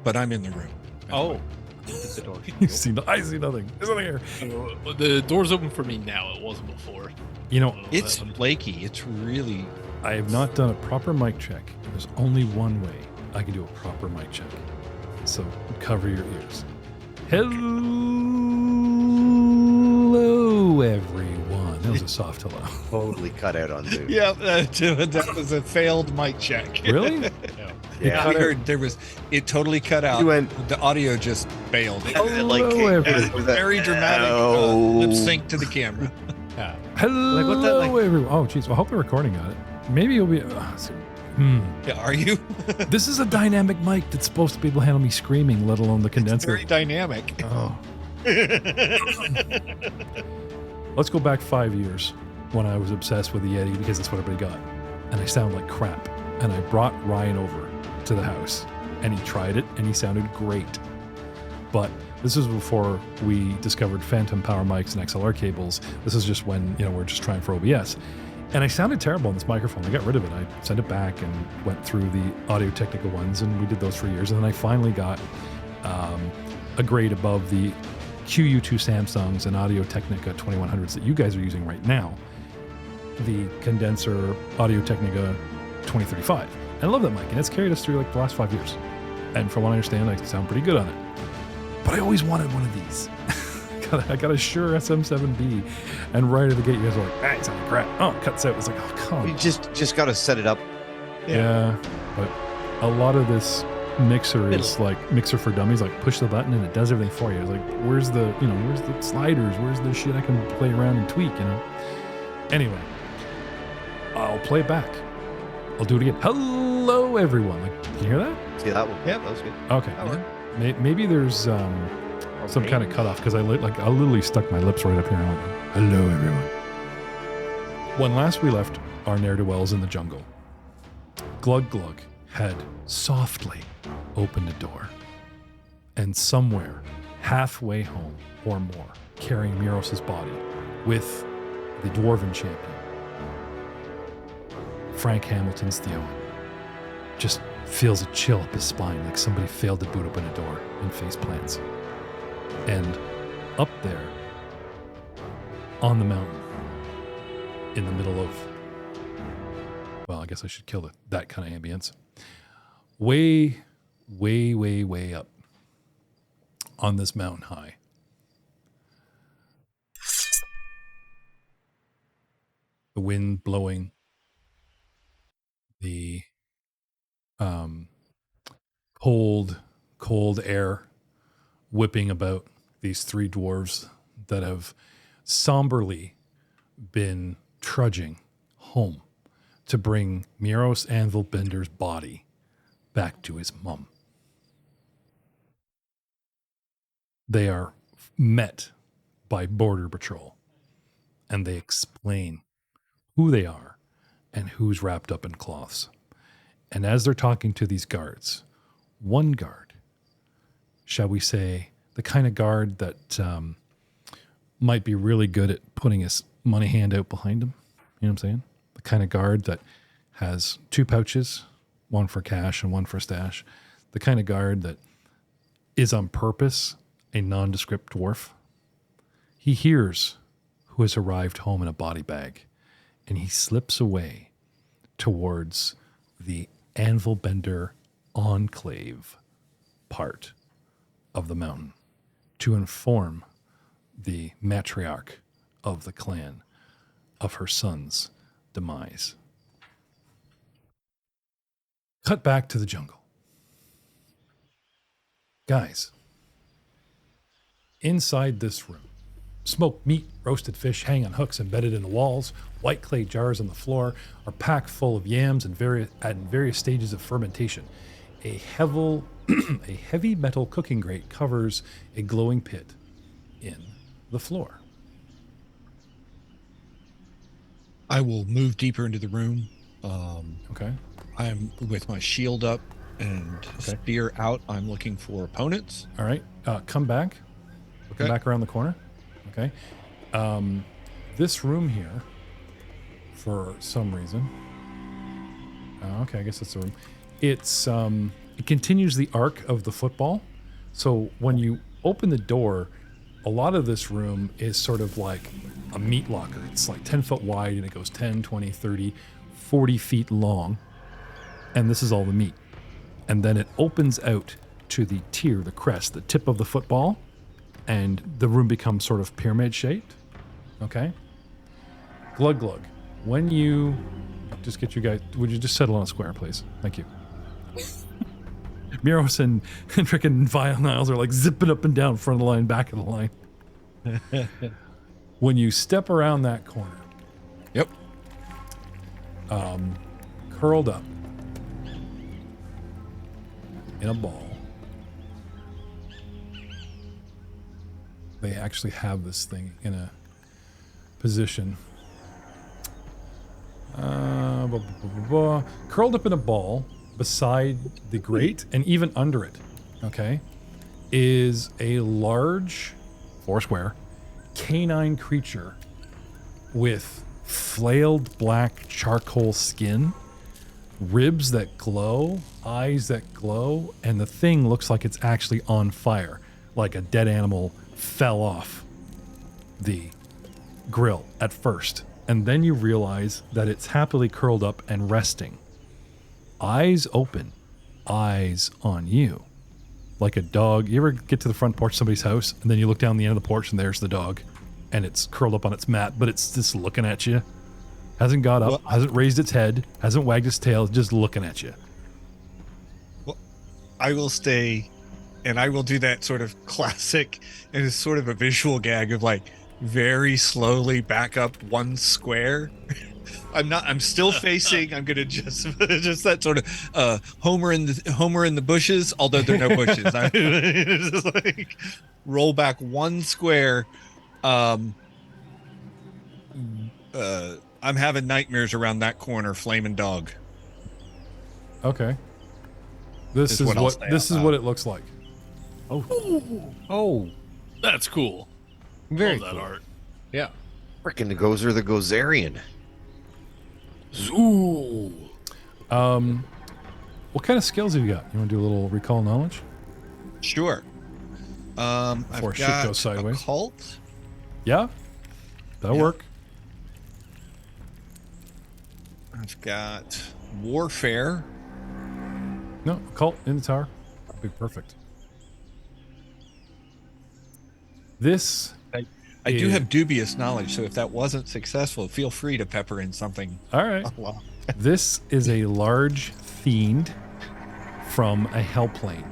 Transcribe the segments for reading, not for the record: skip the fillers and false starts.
but I'm in the room. Oh. The door. I see nothing. There's nothing here. The door's open for me now. It wasn't before. You know, It's flaky. It's really... I have not done a proper mic check. There's only one way I can do a proper mic check. So cover your ears. Hello, everyone. That was a soft hello. Totally cut out on Zoom. Yeah, that was a failed mic check. Really? Yeah. We heard it totally cut out. You went, The audio just bailed. Hello, It everyone. was very dramatic lip sync to the camera. Hello, what that, everyone. Oh, jeez. Well, I hope the recording got it. Maybe it'll be... Yeah, are you? This is a dynamic mic that's supposed to be able to handle me screaming, let alone the It's condenser. very dynamic. Oh. Let's go back 5 years when I was obsessed with the Yeti because that's what everybody got. And I sound like crap. And I brought Ryan over to the house and he tried it and he sounded great. But this is before we discovered phantom power mics and XLR cables. This is just when, we're just trying for OBS. And I sounded terrible on this microphone. I got rid of it. I sent it back and went through the audio technica ones and we did those for years. And then I finally got a grade above the QU2 Samsungs and Audio Technica 2100s that you guys are using right now. The condenser Audio Technica 2035. And I love that mic, and it's carried us through like the last 5 years. And from what I understand, I sound pretty good on it. But I always wanted one of these. I got a Shure SM7B, and right at the gate, you guys were like, "It sounds like crap." Oh, it cuts out. It's like, oh, come you on. just got to set it up. Yeah, but a lot of this mixer is like mixer for dummies. Like push the button and it does everything for you. It's like, where's the sliders? Where's the shit I can play around and tweak? Anyway, I'll play it back. I'll do it again. Hello, everyone. Like, can you hear that? See that one? Yeah, that was good. Okay. Maybe there's some kind of cutoff because I literally stuck my lips right up here. And I went, hello, everyone. When last we left our ne'er-do-wells in the jungle, Glug Glug had softly opened a door, and somewhere halfway home or more, carrying Muros' body with the Dwarven champion, Frank Hamilton's Theon, just feels a chill up his spine like somebody failed to boot open a door and face plants. And up there on the mountain in the middle of, well, I guess I should kill that kind of ambience. Way, way, way, way up on this mountain high. The wind blowing, the cold air whipping about these three dwarves that have somberly been trudging home to bring Muros Anvilbender's body back to his mum. They are met by Border Patrol, and they explain who they are and who's wrapped up in cloths. And as they're talking to these guards, one guard, shall we say, the kind of guard that might be really good at putting his money hand out behind him, you know what I'm saying? The kind of guard that has two pouches, one for cash and one for stash. The kind of guard that is on purpose a nondescript dwarf. He hears who has arrived home in a body bag, and he slips away towards the Anvilbender enclave part of the mountain to inform the matriarch of the clan of her son's demise. Cut back to the jungle. Guys, inside this room, smoked meat, roasted fish hang on hooks embedded in the walls, white clay jars on the floor are packed full of yams and at various stages of fermentation. A heavy metal cooking grate covers a glowing pit in the floor. I will move deeper into the room. Okay. I'm with my shield up and spear out. I'm looking for opponents. All right. Come back. Okay. Come back around the corner. Okay. This room here, for some reason. Okay, I guess it's the room. It's it continues the arc of the football. So when you open the door, a lot of this room is sort of like a meat locker. It's like 10 foot wide and it goes 10, 20, 30, 40 feet long. And this is all the meat. And then it opens out to the tier, the crest, the tip of the football. And the room becomes sort of pyramid shaped. Okay? Glug glug. When you just get you guys, would you just settle on a square, please? Thank you. Miros and freaking Vile Niles are like zipping up and down front of the line, back of the line. When you step around that corner, Yep. curled up in a ball, they actually have this thing in a position. Curled up in a ball beside the grate and even under it, okay, is a large, foursquare, canine creature with flailed black charcoal skin, ribs that glow, eyes that glow, and the thing looks like it's actually on fire, like a dead animal fell off the grill at first. And then you realize that it's happily curled up and resting. Eyes open, eyes on you. Like a dog. You ever get to the front porch of somebody's house and then you look down the end of the porch and there's the dog and it's curled up on its mat, but it's just looking at you. Hasn't got up, hasn't raised its head, hasn't wagged its tail, just looking at you. Well, I will stay, and I will do that sort of classic, and it's sort of a visual gag of like very slowly back up one square. I'm still facing. I'm gonna just that sort of Homer in the bushes, although there are no bushes. It's just like roll back one square. I'm having nightmares around that corner, flaming dog. Okay. This is what it looks like. Oh, That's cool. very Love that cool. art. Yeah. Frickin' the Gozer the Gozerian. Ooh. What kind of skills have you got? You want to do a little recall knowledge? Sure. Before I've shit got goes sideways. occult. Yeah? That'll Yeah. work. I've got warfare. No, occult in the tower. That'd be perfect. This I do is- have dubious knowledge, so if that wasn't successful, feel free to pepper in something. all right. Well, This is a large fiend from a hell plane.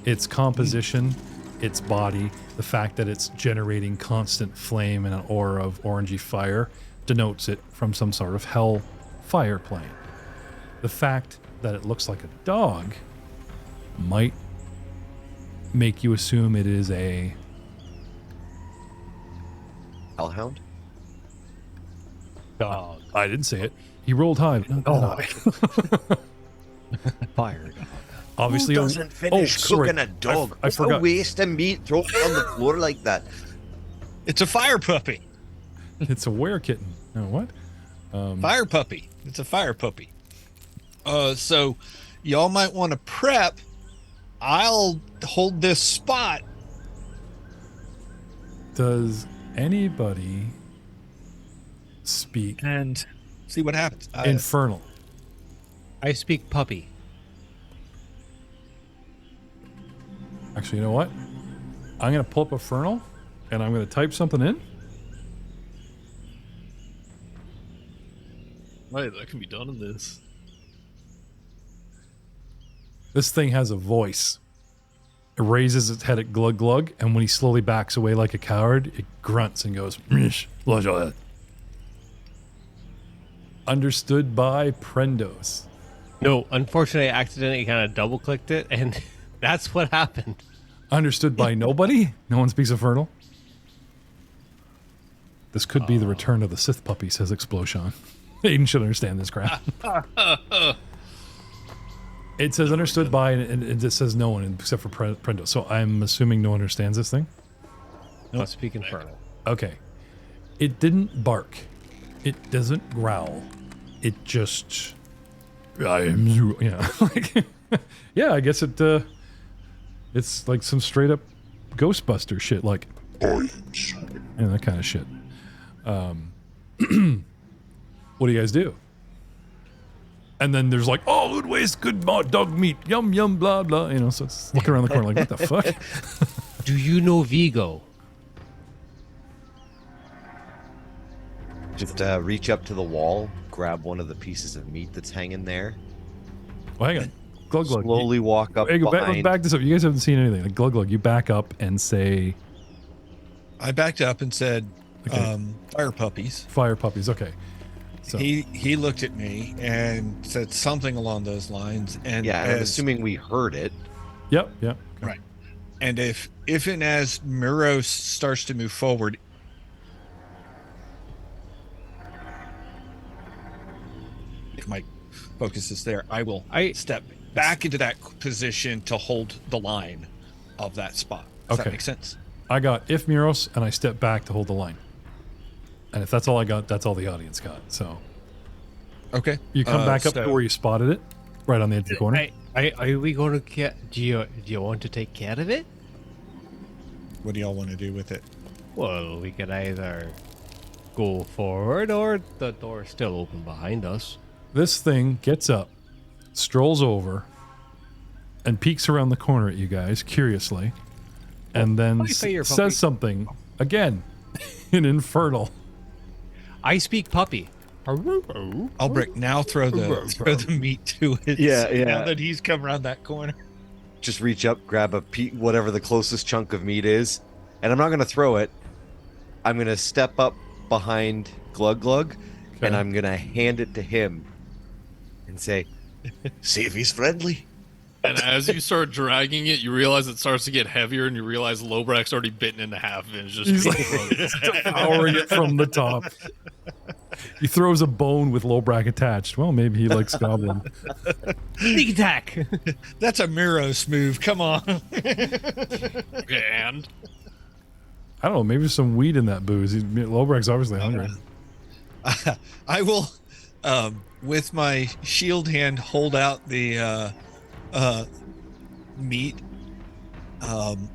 Its composition, its body, the fact that it's generating constant flame and an aura of orangey fire denotes it from some sort of hell fire plane. The fact that it looks like a dog might make you assume it is a Hellhound? Dog. I didn't say it. He rolled high. but not dog. Fire dog. Obviously, Who doesn't finish sorry. cooking a dog? I What's forgot. a waste of meat thrown on the floor like that? it's a fire puppy. It's a were kitten. No, what? Fire puppy. It's a fire puppy. So y'all might want to prep. I'll hold this spot. Does anybody speak And see what happens. infernal? I speak puppy. Actually, you know what? I'm going to pull up infernal and I'm going to type something in. Right, that can be done in this. This thing has a voice. It raises its head at glug glug, and when he slowly backs away like a coward, it grunts and goes, "Mish, lodge your head." Understood by Prendos. No, unfortunately, I accidentally kind of double clicked it, and that's what happened. Understood by nobody? No one speaks infernal? This could be the return of the Sith puppy, says Explosion. Aiden should understand this crap. It says understood by, and it says no one except for Prendo. So I'm assuming no one understands this thing? I'll speak infernal. Okay. It didn't bark. It doesn't growl. It just... I am... Yeah. Like, Yeah, I guess it's like some straight up Ghostbuster shit, like that kind of shit. What do you guys do? And then there's like, oh, who'd waste good dog meat? Yum yum, blah blah. So it's looking around the corner like, what the fuck? Do you know Vigo? Just reach up to the wall, grab one of the pieces of meat that's hanging there. Well, hang on. Glug glug. Slowly walk up Hey, let's behind. back this up. You guys haven't seen anything. Like, glug glug, you back up and say, I backed up and said, Okay. fire puppies. fire puppies. Okay. So He looked at me and said something along those lines. And Yeah, and I'm as, assuming we heard it. Yep. Okay. right. And if and as Miros starts to move forward, if my focus is there, I will step back into that position to hold the line of that spot. Does that Okay. make sense? I got if Miros, and I step back to hold the line. And if that's all I got, that's all the audience got. So Okay. you come back up to so- where you spotted it, right on the edge of the corner. Are we going to get? Do you want to take care of it? What do y'all want to do with it? Well, we could either go forward, or the door's still open behind us. This thing gets up, strolls over, and peeks around the corner at you guys curiously, and then Puppy, fire, puppy. says something again in Infernal. I speak puppy. Albrecht, now throw the meat to it. Yeah, yeah. Now that he's come around that corner. Just reach up, grab whatever the closest chunk of meat is, and I'm not going to throw it. I'm going to step up behind Glug Glug, and I'm going to hand it to him and say, see if he's friendly. And as you start dragging it, you realize it starts to get heavier, and you realize Lobrak's already bitten into half and is just He's being like thrown. devouring it from the top. He throws a bone with Lobrak attached. Well, maybe he likes goblin. Sneak attack. That's a Miros move. Come on. Okay, and I don't know. Maybe there's some weed in that booze. Lobrak's obviously hungry. I will, with my shield hand, hold out the meat.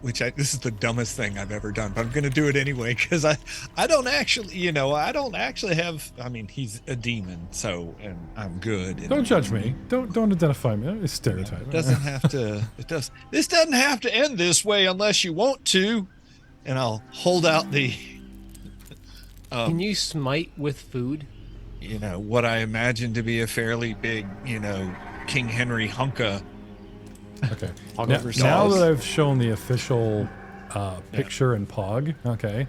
This is the dumbest thing I've ever done, but I'm going to do it anyway because I don't actually have. I mean, he's a demon, so and I'm good. Don't judge me. Don't identify me. It's stereotype. It doesn't have to. This doesn't have to end this way unless you want to. And I'll hold out the. Can you smite with food? What I imagine to be a fairly big, King Henry hunka. Okay. Hungover Now sauce. that I've shown the official picture and pog, okay,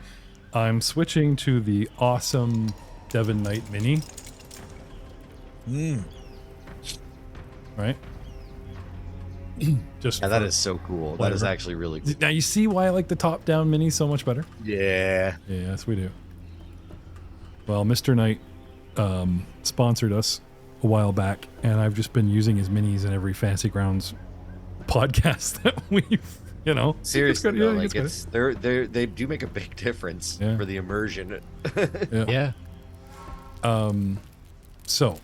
I'm switching to the awesome Devon Knight Mini. Right? Just Yeah, that is so cool. That is Whatever. actually really cool. Now you see why I like the top-down Mini so much better? Yeah. Yes, we do. Well, Mr. Knight sponsored us a while back, and I've just been using his minis in every Fantasy Grounds podcast that we've, Seriously, good. though, Yeah, like it's good. they do make a big difference Yeah. for the immersion. Yeah. So,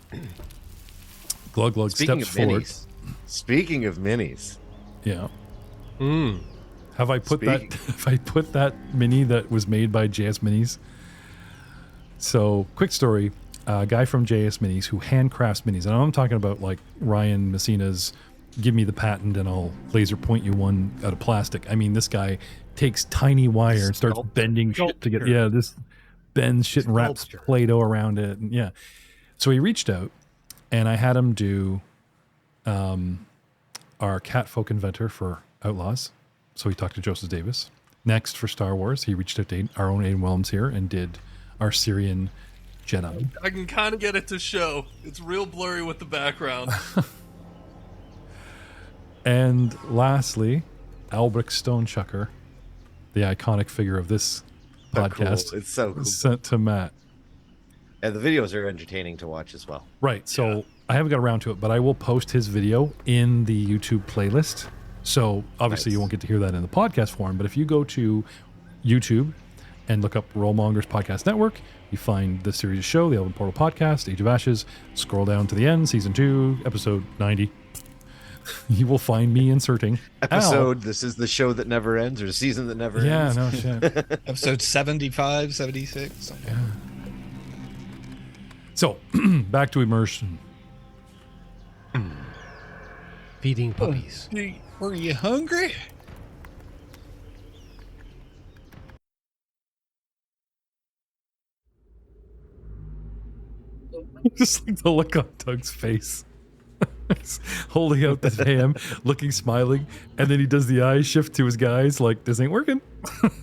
Glug Glug Speaking steps of forward. minis, speaking of minis, Yeah. Mm. Have I put that? Have I put that mini that was made by JS Minis? So, quick story: a guy from JS Minis who handcrafts minis, and I'm talking about like Ryan Messina's. Give me the patent, and I'll laser point you one out of plastic. I mean, this guy takes tiny wire and starts bending shit together. Yeah, this bends shit and wraps Play-Doh around it. And yeah, so he reached out, and I had him do our Catfolk inventor for Outlaws. So he talked to Joseph Davis. Next, for Star Wars, he reached out to our own Aiden Willems here and did our Syrian Jedi. I can kind of get it to show. It's real blurry with the background. And lastly, Albrecht Stonechucker, the iconic figure of this podcast, cool. It's so cool. sent to Matt. And the videos are entertaining to watch as well. Right. So I haven't got around to it, but I will post his video in the YouTube playlist. So obviously you won't get to hear that in the podcast form, but if you go to YouTube and look up Mongers Podcast Network, you find the series show, the Elven Portal Podcast, Age of Ashes, scroll down to the end, season 2, episode 90. You will find me inserting Episode, this is the show that never ends, or the season that never Yeah, ends. no shit. Episode 75, 76. Something. Yeah. So, back to immersion. Feeding puppies. Hey, were you hungry? Just like the look on Doug's face. He's holding out the ham, looking, smiling, and then he does the eye shift to his guys like, this ain't working.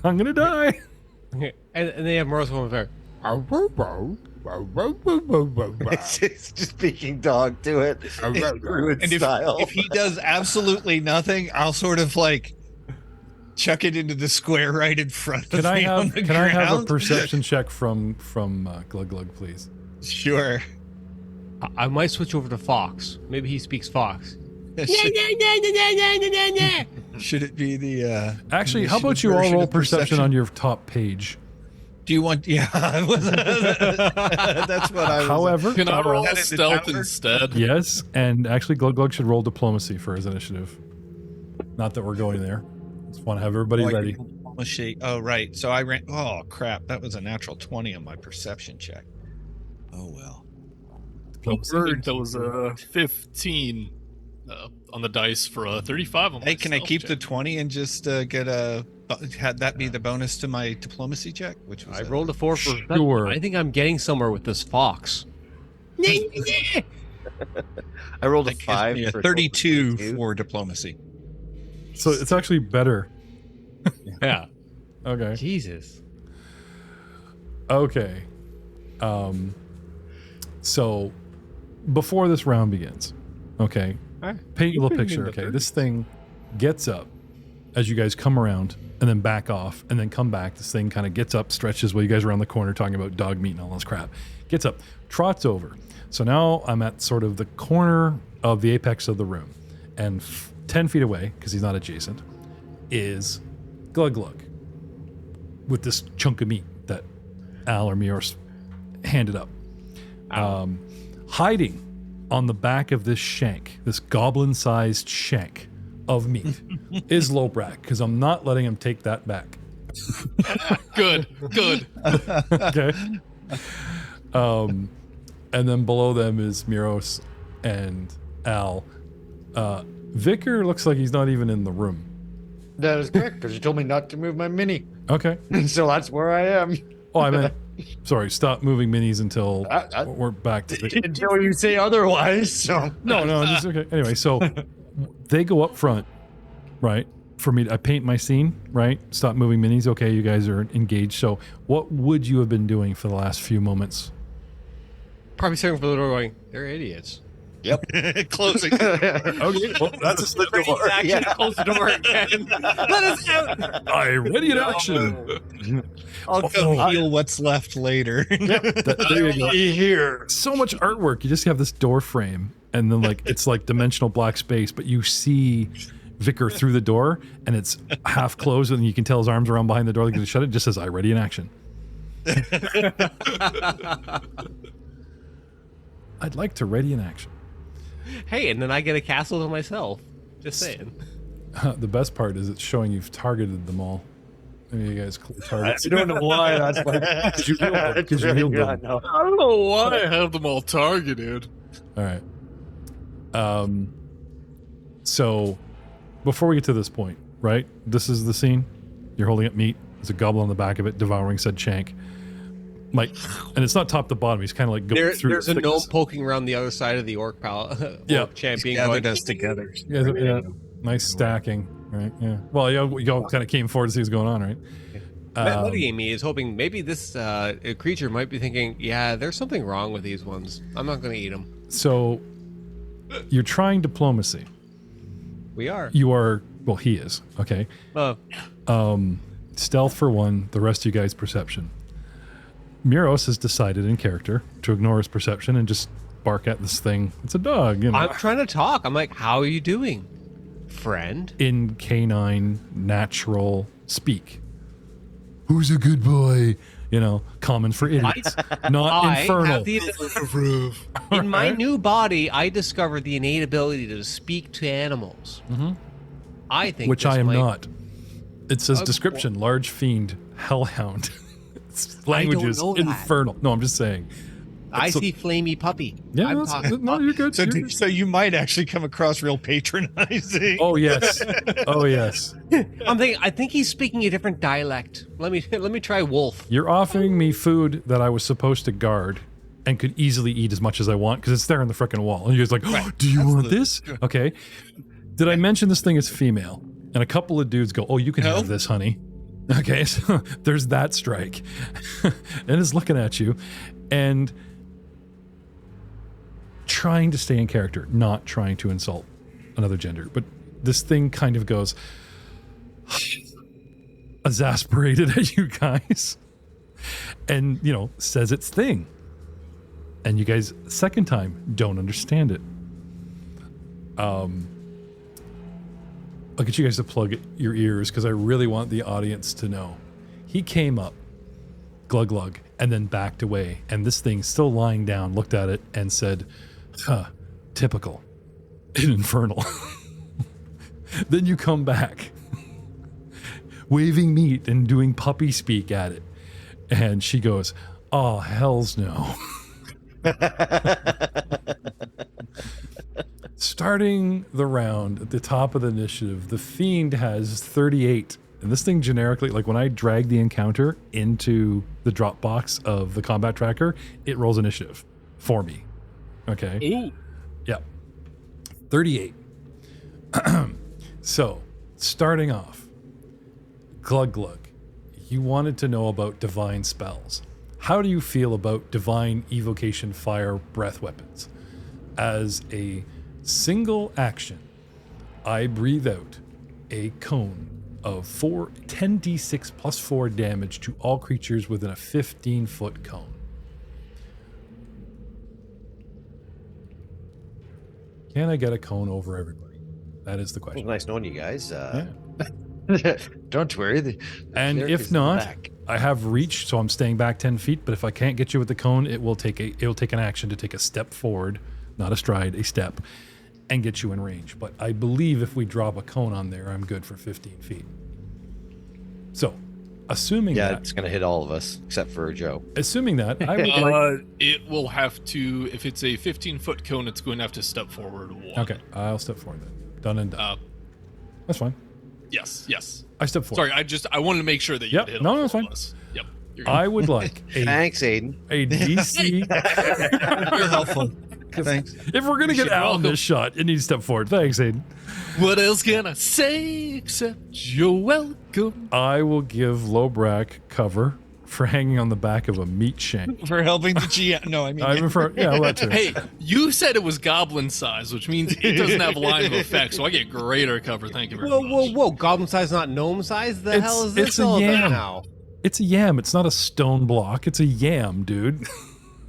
I'm gonna die. And they have Morris one there. It's just speaking dog to it. Druid And style. if he does absolutely nothing, I'll sort of like chuck it into the square right in front Can of I me on have the can I have a ground. perception check from Glug Glug, please? Sure. I might switch over to Fox. Maybe he speaks Fox. Should it be the Actually, how about you all version roll of perception on your top page? Do you want that's what I was However, Can I roll that in the stealth tower? instead? yes, and actually Glug Glug should roll diplomacy for his initiative. Not that we're going there. Just want to have everybody ready. Oh, right. So I ran. Oh, crap. That was a natural 20 on my perception check. Oh, well. Diplomacy. That was 15 on the dice for 35 on my Hey, can I stealth keep check. the 20 and just get had that be the bonus to my diplomacy check? Which was I rolled a 4 for. Sure. I think I'm getting somewhere with this Fox. I rolled a that gives 5 me a for 32 for diplomacy. So it's actually better. Yeah. Okay. Jesus. Okay. So before this round begins, okay, paint you a little picture. Okay, this thing gets up as you guys come around and then back off and then come back. This thing kind of gets up, stretches while you guys are around the corner talking about dog meat and all this crap. Gets up, trots over. So now I'm at sort of the corner of the apex of the room, and 10 feet away, because he's not adjacent, is Glug Glug with this chunk of meat that Al or Mios handed up. Hiding on the back of this shank, this goblin-sized shank of meat, is Lobrak, because I'm not letting him take that back. Good. Okay. And then below them is Miros and Al. Vicar looks like he's not even in the room. That is correct, because you told me not to move my mini. Okay. So that's where I am. Oh, I meant, sorry, stop moving minis until I- we're back to the... Until you say otherwise, so. No, just okay. Anyway, so they go up front, right? For me, I paint my scene, right? Stop moving minis. Okay, you guys are engaged. So what would you have been doing for the last few moments? Probably staring for the door going, they're idiots. Closing. Okay, well, that's the door. Actually, close the door again. Let us out. I ready in action. I'll go heal what's left later. There you go. Here. So much artwork. You just have this door frame, and then like it's like dimensional black space, but you see Vicar through the door, and it's half closed, and you can tell his arms around behind the door. Like to shut it. Just says, "I ready in action." I'd like to ready in action. Hey, and then I get a castle to myself. Just saying. The best part is it's showing you've targeted them all. Maybe you guys clear I targets. don't know why. That's why. Because you healed them. 'Cause you healed them. No. I don't know why I have them all targeted. All right. So before we get to this point, right? This is the scene. You're holding up meat. There's a goblin on the back of it devouring said shank. Like, and it's not top to bottom. He's kind of like going through. There's the a gnome thickness. poking around the other side of the orc pal. Yeah. Orc champion. Gathered Going, us together. Yeah, nice stacking, right? Yeah. Well, y'all kind of came forward to see what's going on, right? Metagaming me is hoping maybe this creature might be thinking, yeah, there's something wrong with these ones. I'm not going to eat them. So you're trying diplomacy. We are. You are. Well, he is. Okay. Stealth for one. The rest of you guys perception. Miros has decided in character to ignore his perception and just bark at this thing. It's a dog, you know. I'm trying to talk. I'm like, how are you doing, friend? In canine natural speak. Who's a good boy? common for idiots, not I infernal. have in my new body, I discovered the innate ability to speak to animals. I think Which this I am might- not. It says description: large fiend, hellhound. Language is know that. infernal. No, I'm just saying. I see flamey puppy. Yeah, I'm that's, talking no, you're good. So, you're good. so you might actually come across real patronizing. Oh yes, oh yes. I think he's speaking a different dialect. Let me try wolf. You're offering me food that I was supposed to guard and could easily eat as much as I want because it's there on the frickin' wall. And you're just like, oh, do you want this? Okay. Did I mention this thing is female? And a couple of dudes go, oh, you can have this, honey. Okay, so there's that strike. And it's looking at you and trying to stay in character, not trying to insult another gender. But this thing kind of goes exasperated at you guys and, says its thing. And you guys, second time, don't understand it. I'll get you guys to plug your ears because I really want the audience to know. He came up, glug glug, and then backed away. And this thing, still lying down, looked at it and said, typical and infernal. Then you come back, waving meat and doing puppy speak at it. And she goes, oh, hells no. Starting the round at the top of the initiative, the fiend has 38. And this thing generically, like when I drag the encounter into the drop box of the combat tracker, it rolls initiative for me. Okay. Ooh. Yep. 38. So, starting off, Glug Glug, you wanted to know about divine spells. How do you feel about divine evocation fire breath weapons? As a single action, I breathe out a cone of 10d6 plus 4 damage to all creatures within a 15-foot cone. Can I get a cone over everybody? That is the It was question. nice knowing you guys. Don't worry. And Derek is if in the not, back. I have reach, so I'm staying back 10 feet. But if I can't get you with the cone, it will take an action to take a step forward, not a stride, a step, and get you in range. But I believe if we drop a cone on there, I'm good for 15 feet. So, assuming Yeah, that, it's going to hit all of us except for Joe. assuming that, I would like. It will have to, if it's a 15-foot cone, it's going to have to step forward one. Okay, I'll step forward then. Done and done. That's fine. Yes. I step forward. Sorry, I wanted to make sure that you Yep, hit no, all no, it's four fine. of us. Yep. You're good. I would like Thanks, Aiden. a DC. You're helpful. Thanks. If we're gonna get You're out in welcome. this shot, it needs to step forward. Thanks, Aiden. What else can I say except you're welcome? I will give Lobrak cover for hanging on the back of a meat shank. For helping the GM. No, I mean, I'm for yeah, that too. Hey, you said it was goblin size, which means it doesn't have line of effect, so I get greater cover. Thank you very much. Whoa! Goblin size, not gnome size. The It's- hell is this it's a all about yam. now? It's a yam. It's not a stone block. It's a yam, dude.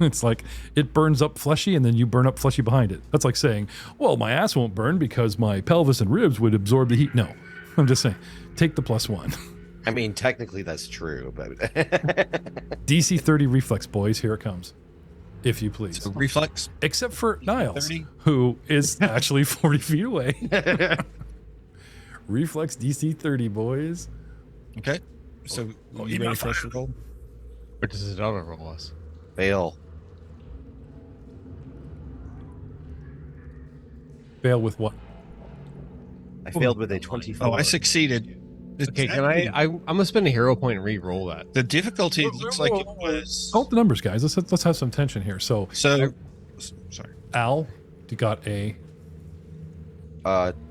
It's like it burns up fleshy and then you burn up fleshy behind it. That's like saying, well, my ass won't burn because my pelvis and ribs would absorb the heat. No, I'm just saying, take the +1. I mean, technically that's true, but DC 30 reflex, boys. Here it comes. If you please. so reflex. Except for Niles, 30? who is actually 40 feet away. Reflex DC 30, boys. Okay. So you ready for us to roll? What does it auto roll us? fail. Fail with what? I failed with a 24. Oh, I succeeded. Okay, can I'm gonna spend a hero point and re-roll that. The difficulty looks like it was. Count the numbers, guys. Let's have some tension here. So, So, sorry. Al got a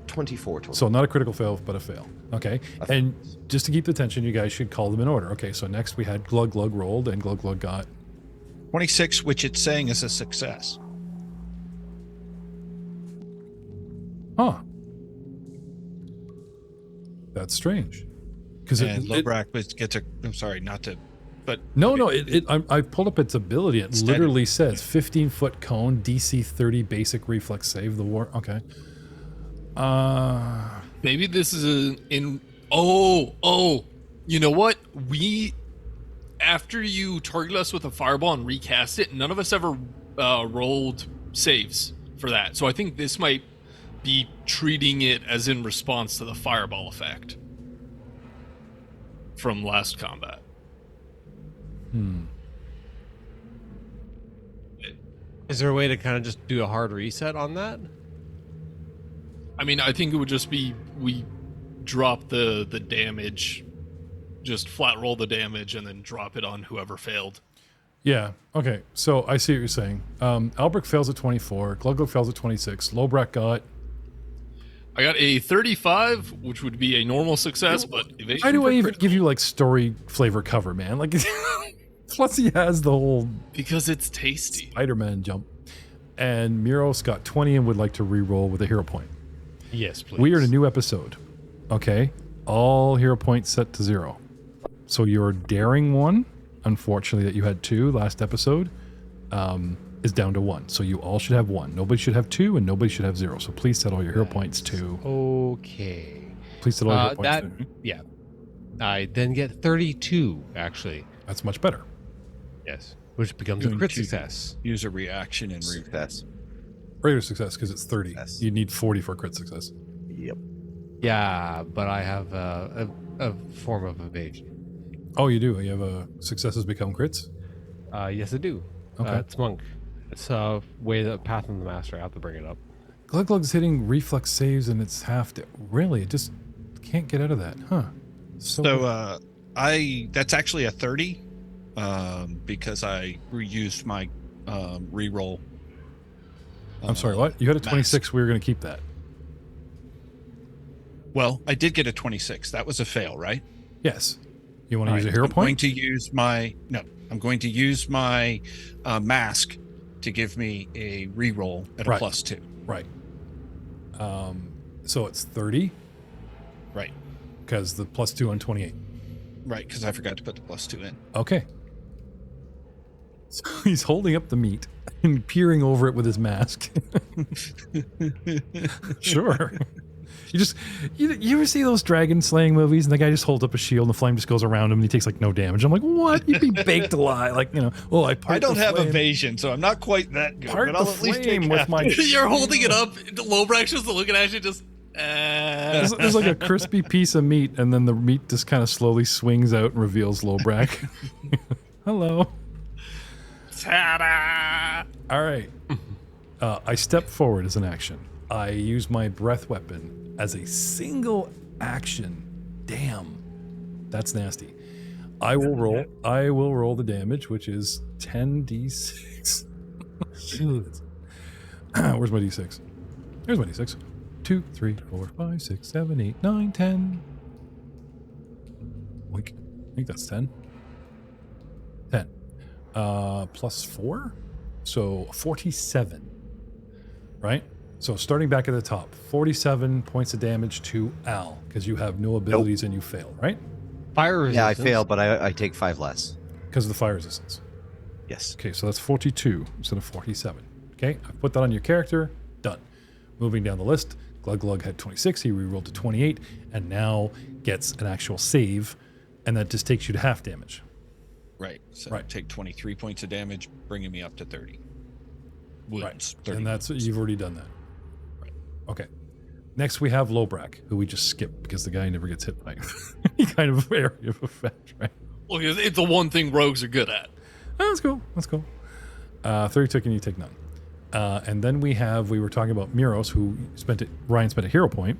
24 total. so not a critical fail, but a fail. Okay, and just to keep the tension, you guys should call them in order. Okay, so next we had Glug Glug rolled, and Glug Glug got 26, which it's saying is a success. huh. That's strange. Because And Lobrak gets a. I'm sorry, not to. But I pulled up its ability. It Steady. literally says 15-foot cone, DC 30 basic reflex save. The war. Okay. Maybe this is you know what? after you target us with a fireball and recast it, none of us ever rolled saves for that. So I think this might be treating it as in response to the fireball effect from last combat. Is there a way to kind of just do a hard reset on that? I mean, I think it would just be we drop the damage, just flat roll the damage and then drop it on whoever failed. Yeah. Okay. So I see what you're saying. Albrecht fails at 24. Glug fails at 26. Lobrak got. I got a 35, which would be a normal success, but evasion. Why do for I even critical. give you like story flavor cover, man? Like, plus he has the whole Because it's tasty. Spider-Man jump. And Miros got 20 and would like to re-roll with a hero point. Yes, please. We are in a new episode. Okay. All hero points set to 0. So your daring one, unfortunately, that you had 2 last episode, is down to 1. So you all should have 1. Nobody should have 2, and nobody should have 0. So please set all your hero points to. Okay. Please set all your hero points to. Yeah. I then get 32, actually. That's much better. Yes. Which becomes a Going crit to success. Use a reaction and Success. Regular success because it's 30. Yes. You need 40 for crit success. Yep. Yeah, but I have a form of evasion. Oh, you do. You have successes become crits. Yes, I do. Okay. It's monk. It's a way that Path of the Master. I have to bring it up. Glug's hitting reflex saves and it's half. Really, it just can't get out of that, huh? So that's actually a 30, because I reused my reroll. I'm sorry. What? You had a 26. We were going to keep that. Well, I did get a 26. That was a fail, right? Yes. You want to All use a right, hero I'm going point? to use my I'm going to use my mask to give me a reroll at a Right. +2. Right. So it's 30 Right. because the +2 on 28. Right, because I forgot to put the +2 in. Okay. So he's holding up the meat and peering over it with his mask. Sure. You ever see those dragon slaying movies and the guy just holds up a shield and the flame just goes around him and he takes like no damage? I'm like, what? You'd be baked alive. Like, I don't have evasion, so I'm not quite that good. Part but I'll the at least flame take with half my. You're holding it up. Lobrak's just looking at you, just. There's like a crispy piece of meat, and then the meat just kind of slowly swings out and reveals Lobrak. Hello. Ta-da! All right. I step forward as an action. I use my breath weapon as a single action. Damn. That's nasty. I will roll the damage, which is 10d6. Where's my d6? Here's my d6. 2, 3, 4, 5, 6, 7, 8, 9, 10. I think that's 10. 10. Plus 4? So 47. Right? So starting back at the top, 47 points of damage to Al, because you have no abilities and you fail, right? Fire resistance. Yeah, I failed, but I take 5 less. Because of the fire resistance. Yes. Okay, so that's 42 instead of 47. Okay, I've put that on your character. Done. Moving down the list, Glug had 26. He rerolled to 28 and now gets an actual save, and that just takes you to half damage. Right. So Right. take 23 points of damage, bringing me up to 30. Wounds. 30 And that's wounds. you've already done that. Right. Okay. Next we have Lobrak, who we just skipped because the guy never gets hit by any kind of area of effect, right? Well, it's the one thing rogues are good at. Oh, that's cool. That's cool. 30 took and you take none. And then we were talking about Miros, who Ryan spent a hero point.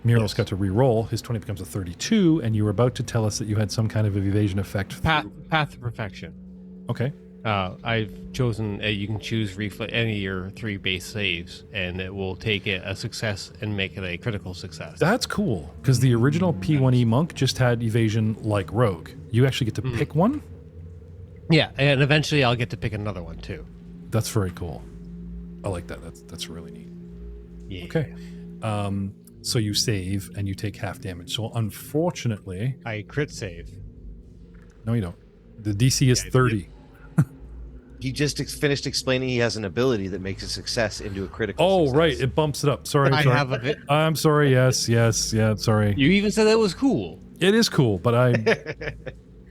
Miros got to re-roll. His 20 becomes a 32, and you were about to tell us that you had some kind of evasion effect. Path of Perfection. Okay. I've chosen, you can choose any of your 3 base saves, and it will take it a success and make it a critical success. That's cool, because the original P1E monk just had evasion like rogue. You actually get to pick one? Yeah, and eventually I'll get to pick another one too. That's very cool. I like that. That's really neat. Yeah. Okay. So you save and you take half damage. So unfortunately, I crit save. no, you don't. The DC is 30. He just finished explaining he has an ability that makes a success into a critical Oh, success. right. It bumps it up. Sorry. I sorry. have a bit. I'm sorry. Yes. Yeah. Sorry. You even said that was cool. It is cool, but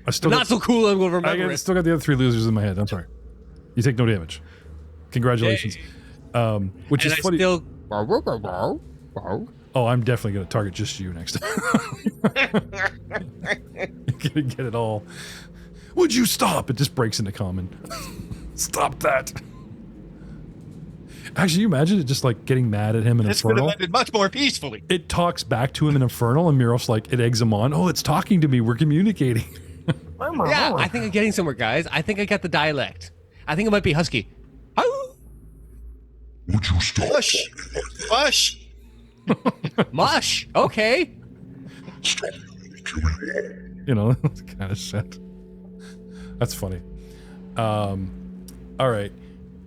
I still Not so cool. I'm going to remember it. still got the other 3 losers in my head. I'm sorry. You take no damage. Congratulations. Which is funny. Still... Oh, I'm definitely going to target just you next time. You're going to get it all. Would you stop? It just breaks into common. Stop that. Actually, you imagine it just like getting mad at him in This could Infernal? have ended much more peacefully. It talks back to him in Infernal, and Miros like it eggs him on. Oh, it's talking to me. We're communicating. Yeah, I think I'm getting somewhere, guys. I think I got the dialect. I think it might be Husky. Would you stop? Push. Push. Mush. Okay. Stop killing. You know, that kind of shit. That's funny. All right.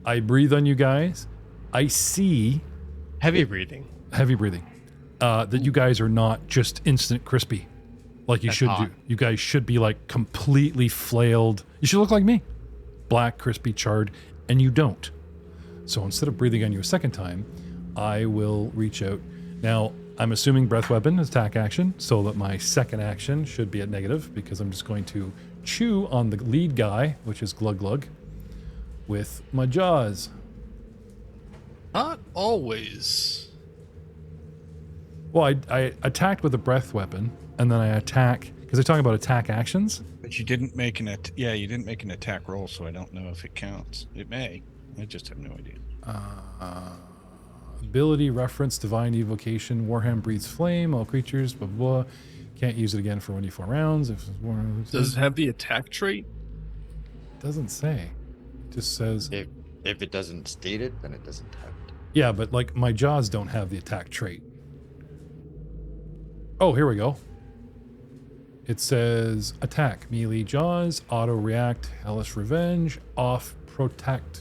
I breathe on you guys. I see Heavy breathing. heavy breathing. That you guys are not just instant crispy like you should hot. do. You guys should be like completely flailed. You should look like me. Black, crispy, charred, and you don't. So instead of breathing on you a second time, I will reach out. Now, I'm assuming breath weapon is attack action, so that my second action should be at negative because I'm just going to chew on the lead guy, which is Glug Glug, with my jaws. Not always. Well, I attacked with a breath weapon, and then I attack because they're talking about attack actions. But you didn't make an you didn't make an attack roll, so I don't know if it counts. It may. I just have no idea. Ability, reference, divine evocation, Warhammer breathes flame, all creatures, blah, blah, blah. Can't use it again for 1d4 rounds. If it's more, Does it have the attack trait? doesn't say. It just says, If it doesn't state it, then it doesn't have it. yeah, but like my jaws don't have the attack trait. Oh, here we go. It says attack, melee jaws, auto react, hellish revenge, off proact.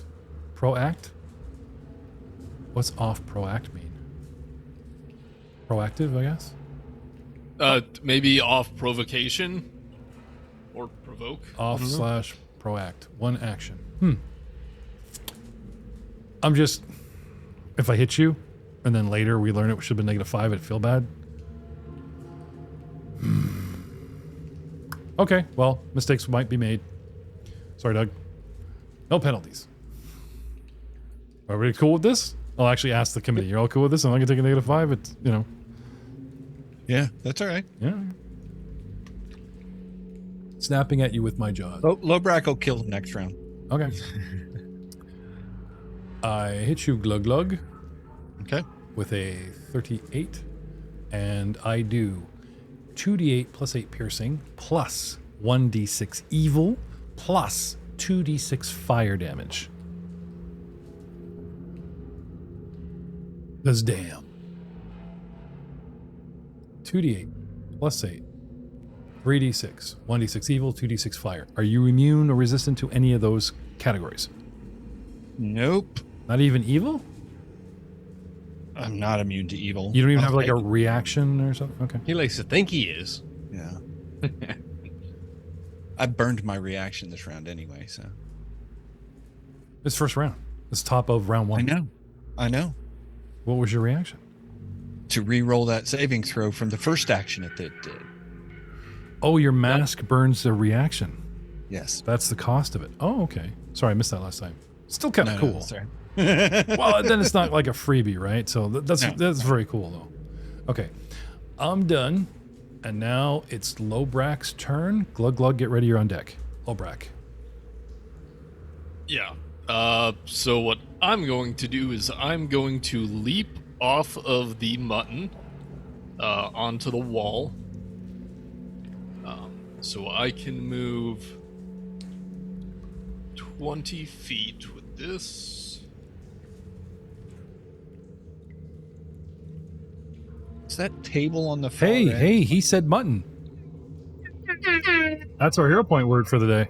What's off proact mean? Proactive, I guess. Maybe off provocation or provoke. Off slash proact. One action. I'm just, if I hit you, and then later we learn it should have been -5, I'd feel bad. Okay, well, mistakes might be made. Sorry, Doug. No penalties. Everybody cool with this? I'll actually ask the committee. You're all cool with this? I'm not gonna take a -5. It's, you know. Yeah, that's all right. Yeah. Snapping at you with my jaws. Lobrak will kill him next round. Okay. I hit you, Glug Glug, Okay. with a 38, and I do 2d8 plus 8 piercing, plus 1d6 evil, plus 2d6 fire damage. Cause damn. 2d8 plus 8, 3d6, 1d6 evil, 2d6 fire. Are you immune or resistant to any of those categories? Nope. Not even evil? I'm not immune to evil. You don't even I'll have like a take it. reaction or something? Okay. He likes to think he is. Yeah. I burned my reaction this round anyway, so. It's first round. It's top of round 1. I know. What was your reaction? To re-roll that saving throw from the first action it did. Oh, your mask burns the reaction. Yes. That's the cost of it. Oh, okay. Sorry, I missed that last time. Still kind of cool. Sorry. Well, then it's not like a freebie, right? So that's No. that's very cool, though. Okay, I'm done, and now it's Lobrak's turn. Glug Glug, get ready. You're on deck. Lobrak. Yeah. So what I'm going to do is I'm going to leap off of the mutton onto the wall. So I can move 20 feet with this. Is that table on the far Hey, end? hey, he said mutton. That's our hero point word for the day.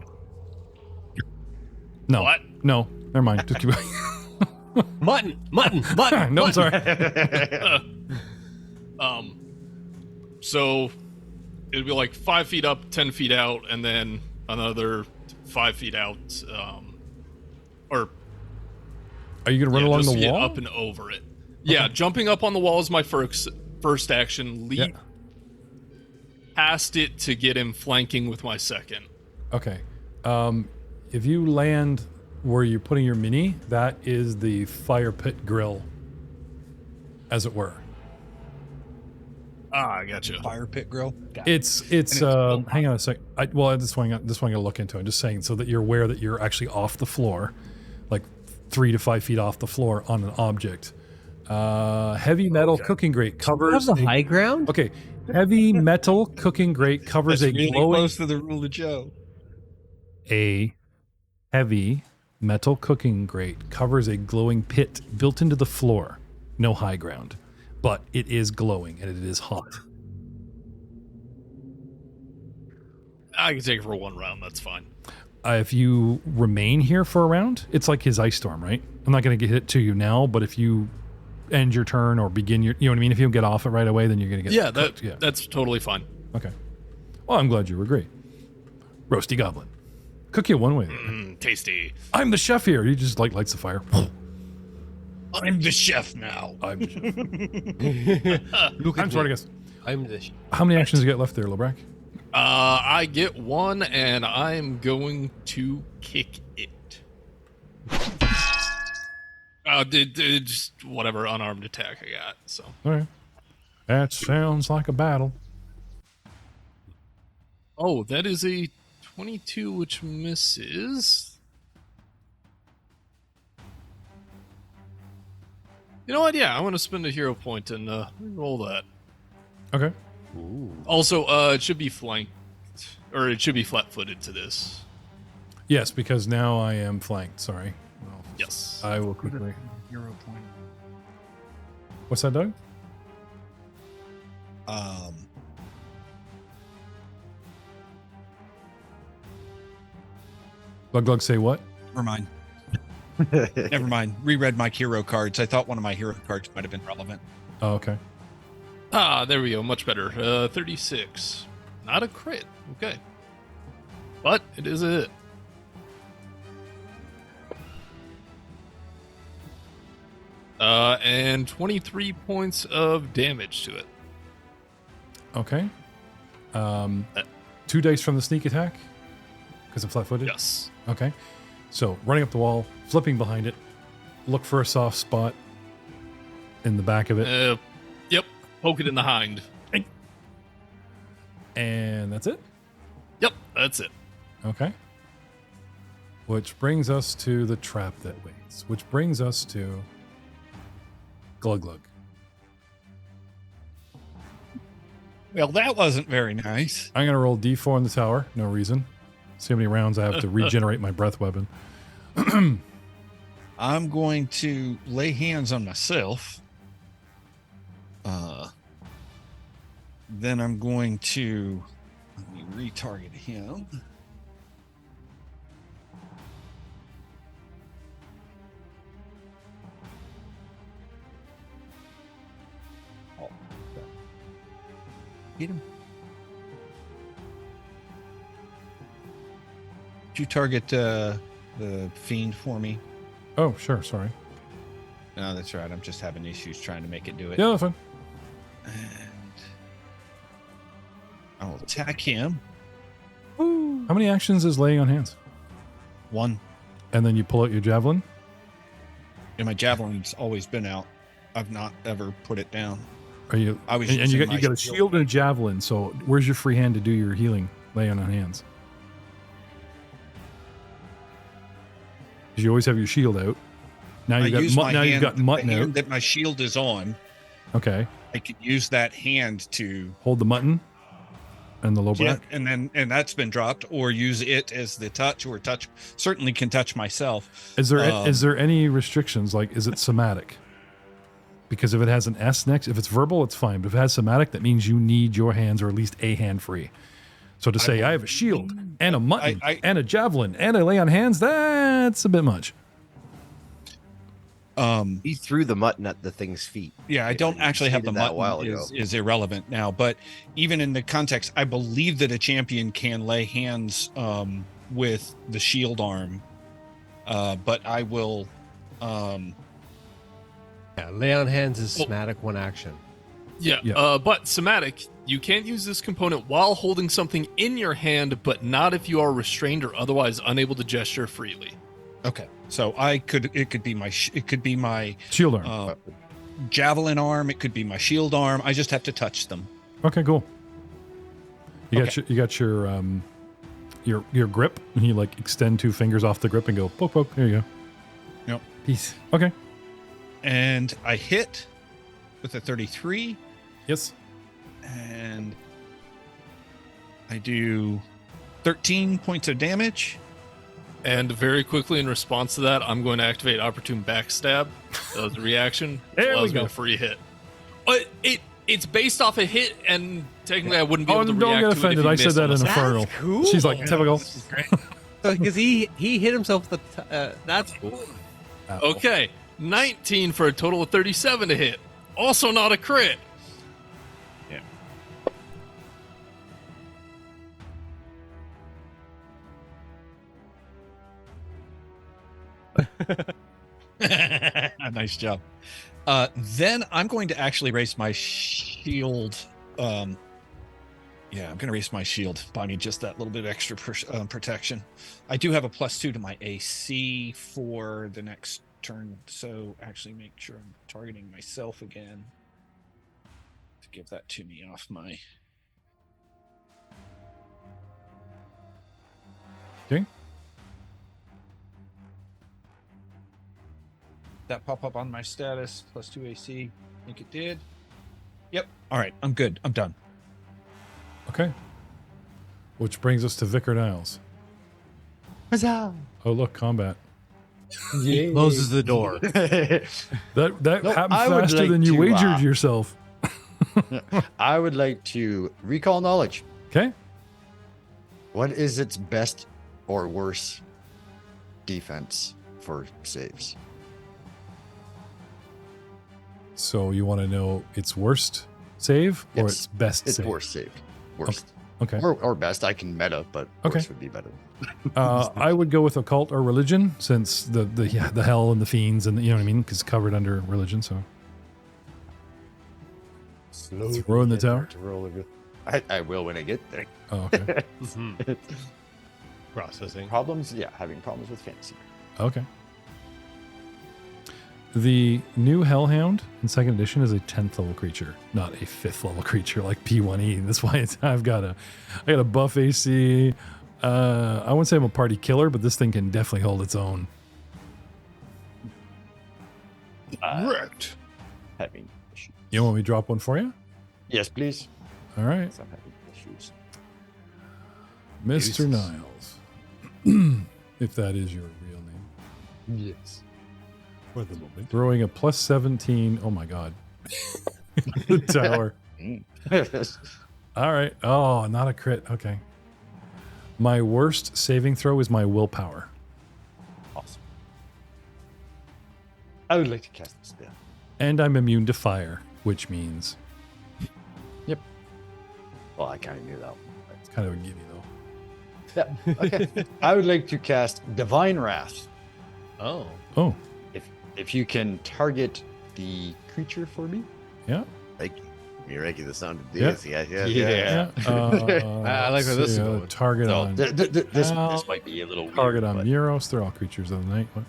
No. What? No. Never mind. Just keep going. Mutton. No, I'm sorry. So it'd be like 5 feet up, 10 feet out, and then another 5 feet out. Or Are you going to run along just the to get wall? up and over it. Yeah, jumping up on the wall is my first action. Leap Yeah. past it to get him flanking with my second. Okay. If you land where you're putting your mini, that is the fire pit grill, as it were. Ah, I gotcha. Fire pit grill. Got It's hang on a sec. This one I gotta look into. I'm just saying so that you're aware that you're actually off the floor, like 3 to 5 feet off the floor on an object. Heavy metal cooking grate covers Have the high ground? Okay, heavy metal cooking grate covers That's a really glowing. close to the rule of Joe. A heavy metal cooking grate covers a glowing pit built into the floor. No high ground, but it is glowing and it is hot. I can take it for one round. That's fine. If you remain here for a round, it's like his ice storm, right? I'm not going to get it to you now, but if you end your turn or begin your, you know what I mean? If you get off it right away, then you're going to get cooked. That's totally fine. Okay. Well, I'm glad you agree. Roasty goblin. Cook you one way. Tasty. I'm the chef here. He just like lights the fire. I'm the chef now. I'm the chef. Look I'm at sorry, me. guys. I'm the. How many actions do you get left there, Lebrak? I get one, and I'm going to kick it. Just whatever unarmed attack I got. So. All right. That sounds like a battle. Oh, that is a 22, which misses. You know what? Yeah, I want to spend a hero point and roll that. Okay. Also, it should be flanked, or it should be flat-footed to this. Yes, because now I am flanked. Sorry. Well, Yes. I will quickly. Hero point. What's that, Doug? Glug say what? Never mind. Never mind. Reread my hero cards. I thought one of my hero cards might have been relevant. Oh, okay. Ah, there we go. Much better. 36. Not a crit. Okay. But it is a hit. And 23 points of damage to it. Okay. 2 dice from the sneak attack because I'm flat-footed. Yes. Okay. So running up the wall, flipping behind it, look for a soft spot in the back of it, Yep. Poke it in the hind. and that's it. Yep, that's it. Okay. Which brings us to the trap that waits. Which brings us to Glug Glug. Well, that wasn't very nice. I'm gonna roll D4 in the tower. No reason. See how many rounds I have to regenerate my breath weapon. I'm going to lay hands on myself. Then I'm going to let me retarget him. Oh. Get him. Did you target the fiend for me? Oh, sure. Sorry. No, that's right. I'm just having issues trying to make it do it. Yeah, that's fine. And I'll attack him. How many actions is laying on hands? One. And then you pull out your javelin. And my javelin's always been out. I've not ever put it down. Are you? I was And using you my got a shield and a javelin. So where's your free hand to do your healing? Laying on hands. Because you always have your shield out. Now I you use my you've hand, got mutton the hand out. that my shield is on. Okay. I could use that hand to Hold the mutton and the low yeah, black. and that's been dropped, or use it as the touch, or touch. Certainly can touch myself. Is there any restrictions? Like, is it somatic? Because if it has an S next, if it's verbal, it's fine. But if it has somatic, that means you need your hands or at least a hand free. So to say I have a shield and a mutton and a javelin and I lay on hands, that's a bit much. He threw the mutton at the thing's feet. Yeah, I don't actually have the stated that a while mutton ago. is irrelevant now, but even in the context, I believe that a champion can lay hands with the shield arm. But I will Yeah, lay on hands is somatic one action. Yeah, Yeah. but somatic, you can't use this component while holding something in your hand, but not if you are restrained or otherwise unable to gesture freely. Okay, so it could be my Shield arm. javelin arm. It could be my shield arm. I just have to touch them. Okay, cool. You got Okay. your grip, and you like extend 2 fingers off the grip and go poke poke. There you go. Yep. Peace. Okay. And I hit with a 33, Yes. and I do 13 points of damage. And very quickly in response to that, I'm going to activate Opportune Backstab as a reaction. There we allows me go. a free hit. But it's based off a hit, and technically I wouldn't be Oh, able to don't react get to it if offended. you I said missed that on in a- Infernal. cool. She's like, typical. This is great. Because he hit himself with the. That's cool. Okay, 19 for a total of 37 to hit. Also not a crit. Nice job. Then I'm going to actually raise my shield. I'm going to raise my shield. Buy me just that little bit of extra protection. I do have a +2 to my AC for the next turn, so actually make sure I'm targeting myself again to give that to me off my. Okay. That pop up on my status +2 AC. I think it did. Yep. All right. I'm good. I'm done. Okay. Which brings us to Vicar Niles. Huzzah! Oh, look, combat. He closes the door. That No, happened I would faster like than you to, wagered yourself. I would like to recall knowledge. Okay. What is its best or worst defense for saves? So you want to know its worst save or its best It's save? worst save. Worst. Okay. Or best. I can meta, but Okay. worst would be better. I would go with occult or religion, since the hell and the fiends and you know what I mean, because covered under religion. So throw in the tower. To roll I will when I get there. Oh, okay. Processing. Problems? Yeah, having problems with fantasy. Okay. The new Hellhound in 2nd edition is a 10th level creature, not a 5th level creature like P1E. That's why I got a buff AC. I wouldn't say I'm a party killer, but this thing can definitely hold its own. Correct. Having issues. You want me to drop one for you? Yes, please. All right, Yes, I'm having issues. Mr. Jesus. Niles, if that is your real name. Yes. For the moment. Throwing a +17. Oh my god. The tower. All right. Oh, not a crit. Okay. My worst saving throw is my willpower. Awesome. I would like to cast a spell. And I'm immune to fire, which means Well, I kind of knew that one. it's kind of a gimme though. Yeah. Okay. I would like to cast Divine Wrath. Oh. Oh, If you can target the creature for me. yeah. Like, you making the sound of Yeah. this. Yeah. Yeah. I like where this is going. Target So on this might be a little target weird, on Muros. They're all creatures of the night. What?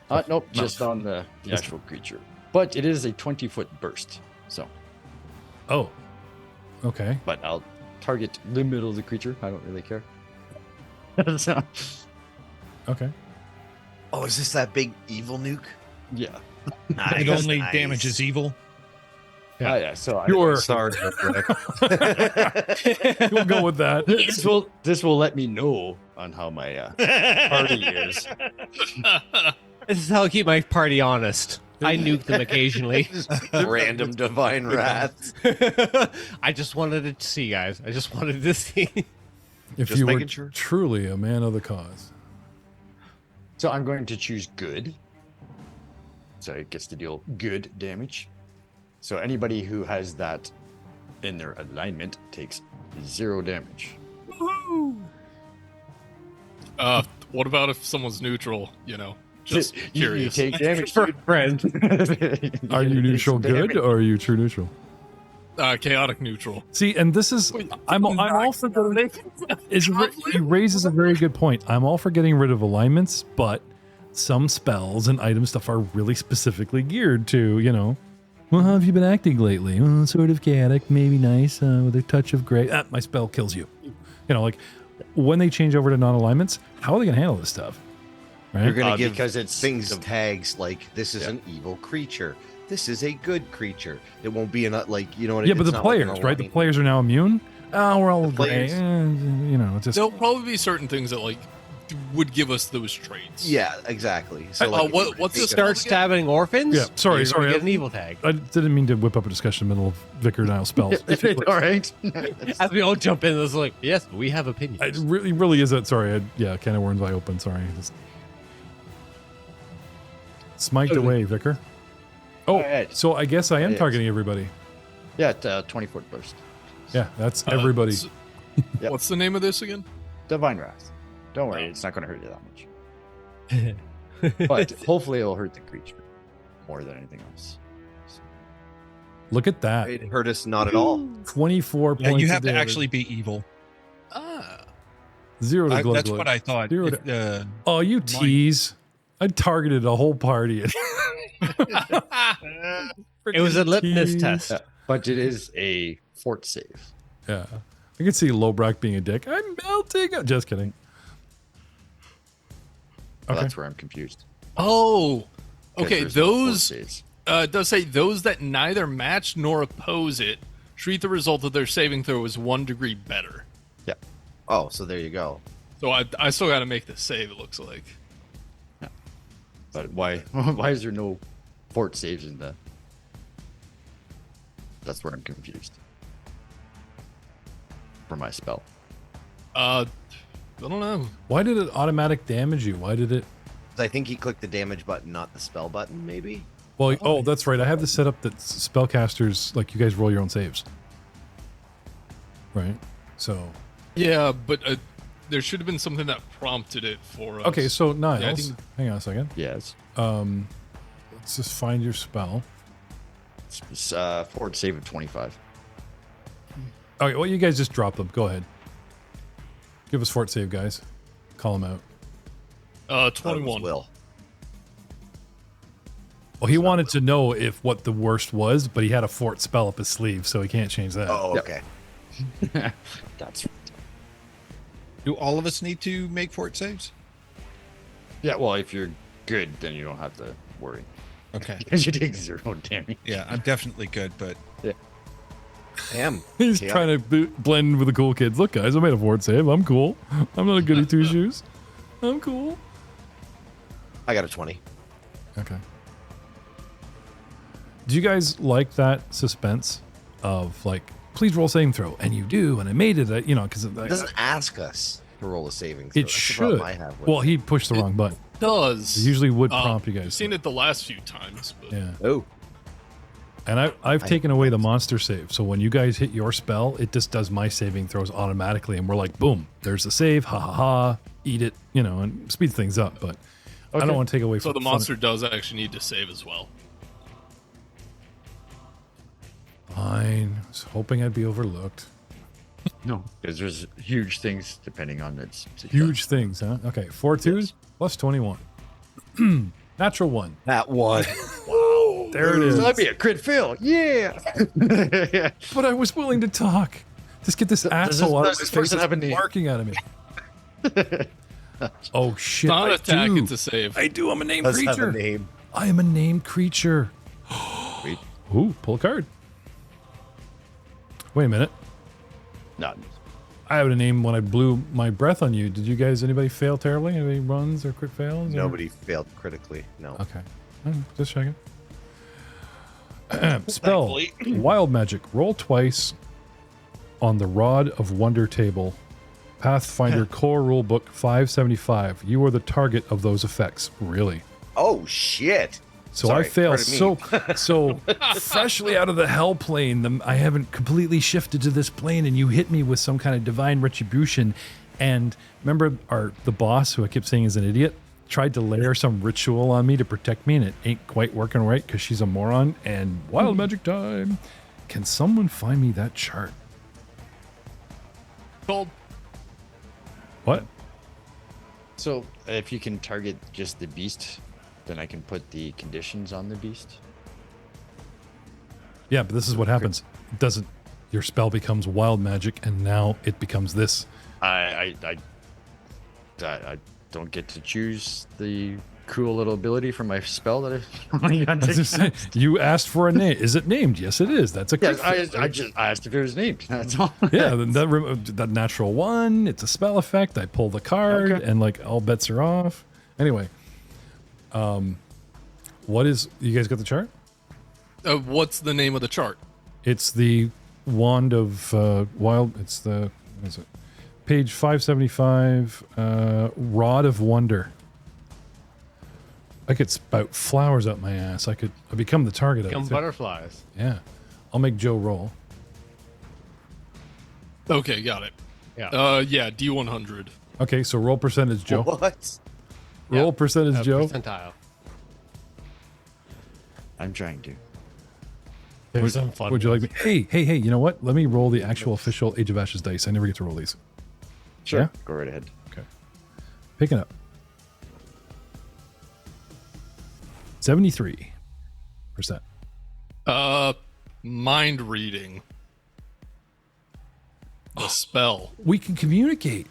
but, nope, just on the actual creature. But it is a 20-foot burst. So, Oh, okay. but I'll target the middle of the creature. I don't really care. So, Okay. Oh, is this that big evil nuke? yeah. Nice, It only nice. damages evil. Yeah. Oh, yeah. So Sure. Sorry, We'll go with that. this will let me know on how my party is. This is how I keep my party honest. I nuke them occasionally. Random divine wrath. I just wanted to see, guys. I just wanted to see. If Just you were making sure. truly a man of the cause. So I'm going to choose good. So it gets to deal good damage. So anybody who has that in their alignment takes 0 damage. What about if someone's neutral? You know, just You curious. take damage. For friend. Are you neutral good or are you true neutral? Chaotic neutral. See, and this is I'm all for getting, he raises a very good point. I'm all for getting rid of alignments, but some spells and item stuff are really specifically geared to, you know, well, how have you been acting lately? Sort of chaotic, maybe nice, with a touch of gray. My spell kills you. You know, like when they change over to non-alignments, how are they gonna handle this stuff? Right? You're going to give because it's things the- tags like this is an evil creature. This is a good creature. It won't be like, you know what? Yeah, but it's the not like an players, right? The alignment. players are now immune. Oh, we're all gray. players- You know, just There'll probably be certain things that like would give us those traits. Yeah, exactly. So like, what's the Start stabbing orphans. Yeah, sorry, you're gonna sorry. Get an evil tag. I didn't mean to whip up a discussion in the middle of Vicar and Isle spells. All right. As we all jump in, it's like, yes, we have opinions. It really is that. Sorry, can of worms I open. Sorry. Just smite away, Vicar. Oh, Alright. so I guess I am Yes. targeting everybody. Yeah, 20-foot burst. Yeah, that's everybody. Yep. What's the name of this again? Divine Wrath. Don't worry, it's not going to hurt you that much. But hopefully it'll hurt the creature more than anything else. Look at that. It hurt us not at all. 24 Yeah, points. you of have to damage. actually be evil. Ah. 0 to glug That's glug. what I thought. Zero If, Oh, you tease. I targeted a whole party. It was a litmus Tease. test. Yeah, but it is a fort save. Yeah. I can see Lobrak being a dick. I'm melting. Just kidding. Well, Okay. that's where I'm confused. Oh. 'Cause Okay, there's no fort those saves. it does say those that neither match nor oppose it treat the result of their saving throw as 1 degree better. Oh, so there you go. So I still got to make the save. It looks like. But why why is there no fort saves in the... That's where I'm confused. For my spell. I don't know. Why did it automatic damage you? Why did it? I think he clicked the damage button, not the spell button, maybe? Well, oh, that's right. I have this set up that spellcasters, like you guys roll your own saves. Right? So, Yeah, but there should have been something that prompted it for us. okay, so Niles, Yeah, I think- hang on a second. Yes. Let's just find your spell. It's fort save of 25. Okay, well, you guys just drop them. Go ahead. Give us fort save, guys. Call them out. Thought it was 21. Will. Well, he wanted to know if what the worst was, but he had a fort spell up his sleeve, so he can't change that. Oh, Yep. okay. That's... do all of us need to make fort saves? Yeah, well, if you're good, then you don't have to worry. Okay. Because you take 0 damage. Yeah, I'm definitely good, but Damn. He's Yeah. trying to blend with the cool kids. Look, guys, I made a fort save. I'm cool. I'm not a goody two shoes. I'm cool. I got a 20. Okay. Do you guys like that suspense of like, please roll saving throw, and you do, and I made it. You know, because It doesn't ask us to roll a saving throw. it That's the problem should. I have with Well, it. he pushed the wrong button. Does It usually would Uh, prompt you guys. I've seen it the last few times, but Yeah. Oh, And I've taken away the monster save. So when you guys hit your spell, it just does my saving throws automatically. And we're like, boom, there's the save. Ha ha ha. Eat it, you know, and speeds things up. But I don't want to take away so from the monster does actually need to save as well. Fine. I was hoping I'd be overlooked. No. Because there's huge things depending on its... Huge things, huh? Okay. 4 twos plus 21. Natural 1. that one. There it is. So that'd be a crit fail. Yeah. But I was willing to talk. Just get this asshole out of does my this face person that's have a name? barking at me. Oh, shit. It's not I attack, do. it's a save. I do. I'm a named Does have creature. a name. I am a named creature. Wait. Ooh, pull a card. Wait a minute. Not. I have a name when I blew my breath on you. Did you guys, anybody fail terribly? Anybody runs or crit fails? or- Nobody failed critically. No. Okay. Just checking. Spell. Wild magic. Roll twice on the Rod of Wonder table. Pathfinder core rulebook 575. You are the target of those effects. Really? Oh, shit. So Sorry, I fail pardon so freshly out of the hell plane. I haven't completely shifted to this plane, and you hit me with some kind of divine retribution. And remember, the boss, who I kept saying is an idiot, tried to layer some ritual on me to protect me, and it ain't quite working right because she's a moron. And wild magic time. Can someone find me that chart? Called. What? So if you can target just the beast, then I can put the conditions on the beast. Yeah, but this is what happens. It doesn't. Your spell becomes wild magic, and now it becomes this. I don't get to choose the cool little ability for my spell that You asked for a name. Is it named? Yes, it is. That's a Yes, crit I just asked if it was named. That's all. yeah, that natural one. It's a spell effect. I pull the card, and like all bets are off. Anyway, what is? You guys got the chart? What's the name of the chart? It's the wand of wild. It's the what is it? Page 575. Rod of Wonder. I could spout flowers up my ass. I become the target Become of it. butterflies. Yeah, I'll make Joe roll. Okay, got it. Yeah. Yeah, D100. Okay, so roll percentage, Joe. What? Roll percentage, Joe. Percentile. I'm trying to. There's some fun. Would you like me? Hey! You know what? Let me roll the actual official Age of Ashes dice. I never get to roll these. Sure. Yeah? Go right ahead. Okay. Picking up. 73%. Mind reading. The spell. We can communicate.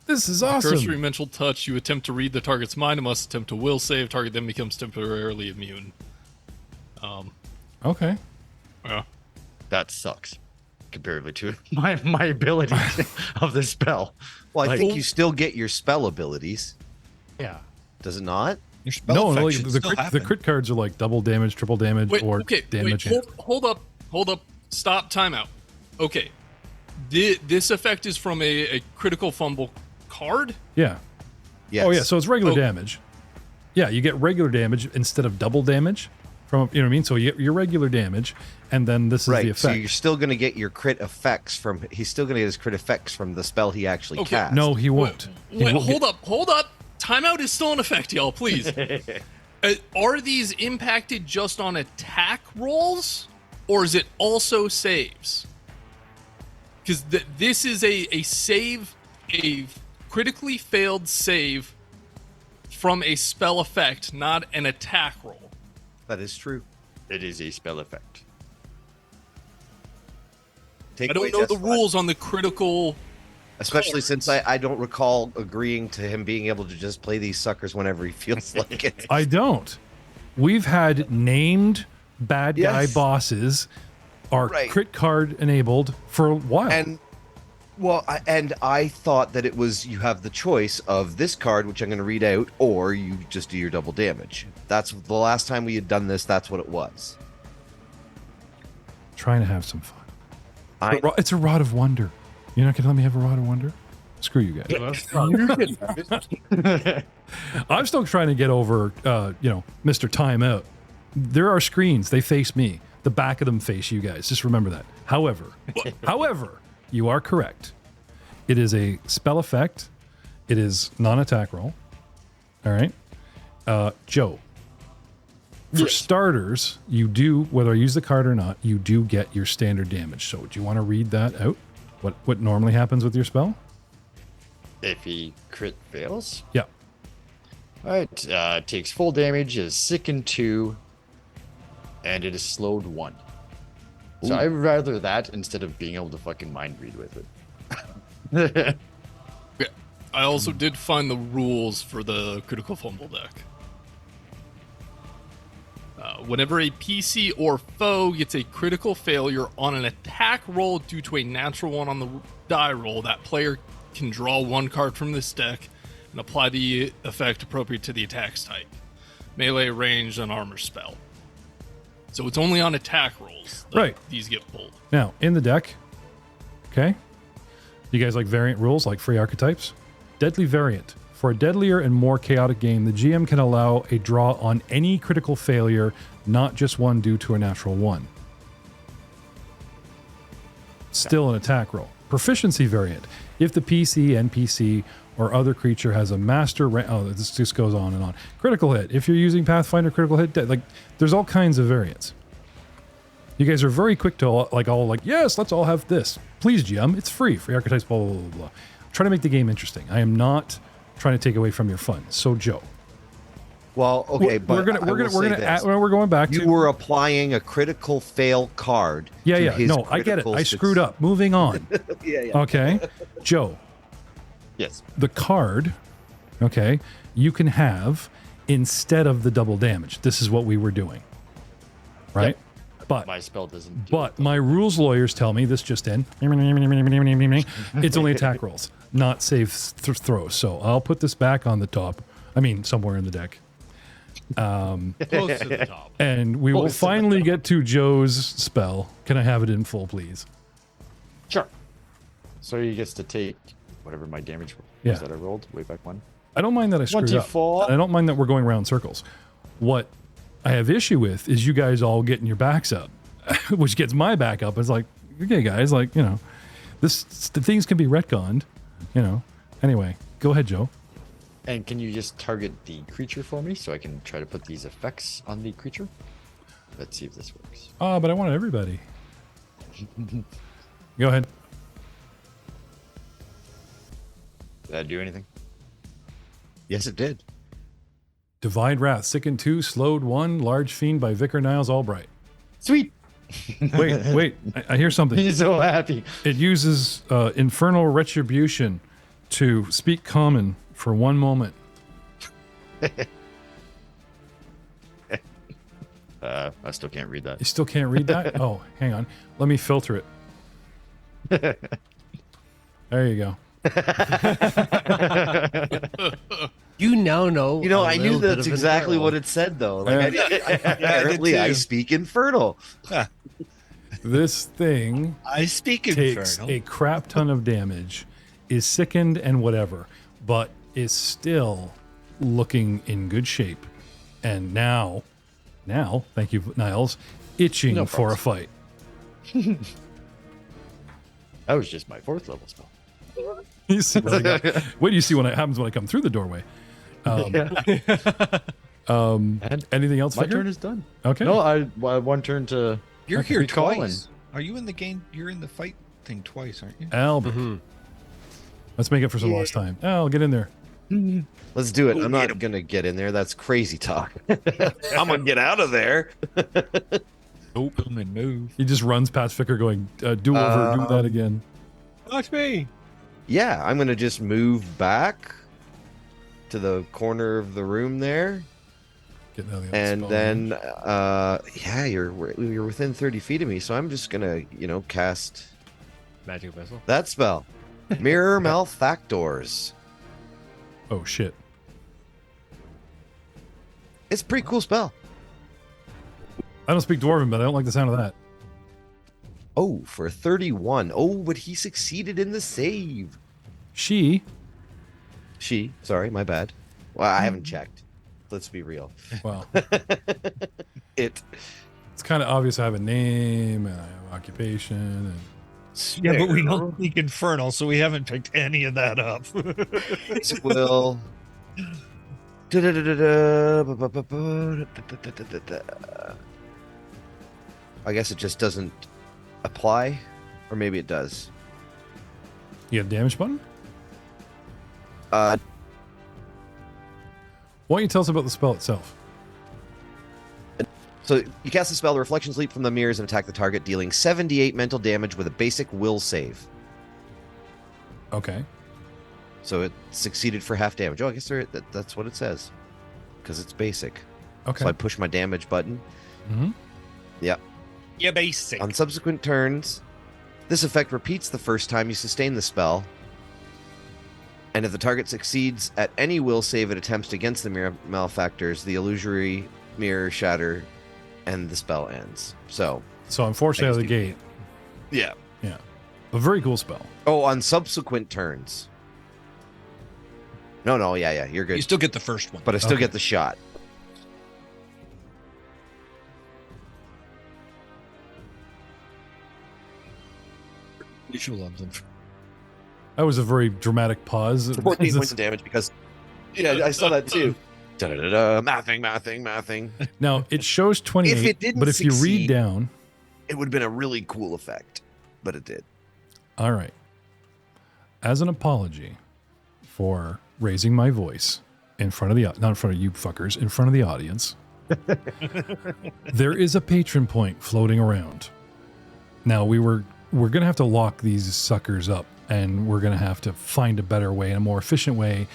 This is awesome. Cursory mental touch. You attempt to read the target's mind and must attempt to will save. Target then becomes temporarily immune. Okay. Yeah. That sucks comparatively to my ability of the spell. Well, I Like- think you still get your spell abilities. Yeah. Does it not? Your spell No, effect like should the still crit, the happen. crit cards are like double damage, triple damage, Wait, or okay, damage. wait, hold up. Stop, timeout. Okay. This effect is from a critical fumble card? Yeah. Yes. Oh yeah, so it's regular Oh. damage. Yeah, you get regular damage instead of double damage from, you know what I mean? So you get your regular damage, and then this is the right. So effect. you're still going to get your crit effects from. He's still going to get his crit effects from the spell he actually Okay. cast. No, he won't. He Wait, won't get- hold up. Timeout is still in effect, y'all, please. Are these impacted just on attack rolls, or is it also saves? Because this is a save, a critically failed save from a spell effect, not an attack roll. That is true. It is a spell effect. Take I don't away know the Jeff's fun. rules on the critical. Especially since I don't recall agreeing to him being able to just play these suckers whenever he feels like it. I don't. We've had named bad guy Yes. bosses are Right. crit card enabled for a while. And I thought that it was you have the choice of this card, which I'm going to read out, or you just do your double damage. That's the last time we had done this. That's what it was. Trying to have some fun. I It's a Rod of Wonder. You're not going to let me have a Rod of Wonder? Screw you guys. I'm still trying to get over, Mr. Timeout. There are screens. They face me. The back of them face you guys. Just remember that. However, you are correct. It is a spell effect. It is non-attack roll. All right. Joe, for starters, you do, whether I use the card or not, you do get your standard damage. So do you want to read that out? What normally happens with your spell? If he crit fails, Yeah. all right, takes full damage, is sickened 2, and it is slowed 1. So I'd rather that instead of being able to fucking mind read with it. Yeah. I also did find the rules for the critical fumble deck. Whenever a PC or foe gets a critical failure on an attack roll due to a natural one on the die roll, that player can draw one card from this deck and apply the effect appropriate to the attack's type. Melee, ranged, and armor spell. So it's only on attack rolls that Right. these get pulled. Now, in the deck, okay, you guys like variant rules, like free archetypes? Deadly variant. For a deadlier and more chaotic game, the GM can allow a draw on any critical failure, not just one due to a natural one. Still an attack roll. Proficiency variant. If the PC, NPC, or other creature has a master this just goes on and on. Critical hit. If you're using Pathfinder critical hit, like there's all kinds of variants. You guys are very quick to all yes, let's all have this. Please, GM, it's free archetypes, blah, blah, blah, blah. Try to make the game interesting. I am not trying to take away from your fun. So, Joe. Well, okay, but we're going back to. You were applying a critical fail card. Yeah. No, I get it. I screwed up. Moving on. Yeah. Okay. Joe. Yes. The card, okay, you can have instead of the double damage. This is what we were doing. Right? But my spell doesn't. But my rules lawyers tell me this just in. It's only attack rolls, not save throws. So I'll put this back on the top. I mean, somewhere in the deck. Close to the top. And we will finally get to Joe's spell. Can I have it in full, please? Sure. So he gets to take whatever my damage was that I rolled way back when. I don't mind that I screwed 24. up. I don't mind that we're going around circles. What I have issue with is you guys all getting your backs up, which gets my back up. It's like, okay, guys, the things can be retconned, Anyway, go ahead, Joe. And can you just target the creature for me so I can try to put these effects on the creature? Let's see if this works. Oh, but I wanted everybody. Go ahead. Did that do anything? Yes, it did. Divine Wrath, Sicken 2, Slowed 1, Large Fiend by Vicar Niles Albright. Sweet. Wait, I hear something. He's so happy. It uses Infernal Retribution to speak common for 1 moment. I still can't read that. You still can't read that? Oh, hang on. Let me filter it. There you go. You now know. I knew that's exactly what it said, though. Like, apparently, I speak Infernal. This thing I speak takes Infernal. a crap ton of damage, is sickened and whatever, but is still looking in good shape. And now, thank you, Niles, itching for a fight. That was just my 4th level spell. You see what wait till you see what happens when I come through the doorway. Anything else? My Vicar? turn is done. Okay. No, I one turn to. You're I can here recall twice. Are you in the game? You're in the fight thing twice, aren't you? Albert. Let's make it for some lost time. Al, get in there. Let's do it. I'm not going to get in there. That's crazy talk. I'm going to get out of there. Open and move. He just runs past Vicar going, do that again. Watch me. Yeah, I'm going to just move back to the corner of the room there. Getting out of the And spell then, you're within 30 feet of me, so I'm just going to, cast Magic vessel. that spell. Mirror Malefactors. Oh, shit. It's a pretty cool spell. I don't speak Dwarven, but I don't like the sound of that. Oh, for 31. Oh, but he succeeded in the save. She, Sorry, my bad. Well, I haven't checked. Let's be real. well, It. it's kind of obvious I have a name and I have occupation. And Yeah, but we don't speak Infernal, so we haven't picked any of that up. Will. I guess it just doesn't apply, or maybe it does. you have a damage button? Uh, Why don't you tell us about the spell itself? So you cast the spell, the reflections leap from the mirrors and attack the target, dealing 78 mental damage with a basic will save. Okay. So it succeeded for half damage. Oh, I guess that's what it says. Because it's basic. Okay. So I push my damage button. Mm-hmm. Yep. Yeah, basic. On subsequent turns, this effect repeats the first time you sustain the spell. And if the target succeeds at any will save it attempts against the mirror malefactors, the illusory mirror shatter and the spell ends. So unfortunately, out of the gate, yeah. a very cool spell. Oh, on subsequent turns. No, yeah, you're good. You still get the first one. But I still Okay. get the shot. Visual of them. That was a very dramatic pause. 14 points of damage because... Yeah, I saw that too. Da-da-da-da, mathing. Now, it shows 28, If it didn't but if you read succeed- down... It would have bin a really cool effect, but it did. All right. As an apology for raising my voice in front of the, not in front of you fuckers, in front of the audience, there is a patron point floating around. Now we're going to have to lock these suckers up, and we're going to have to find a better way and a more efficient way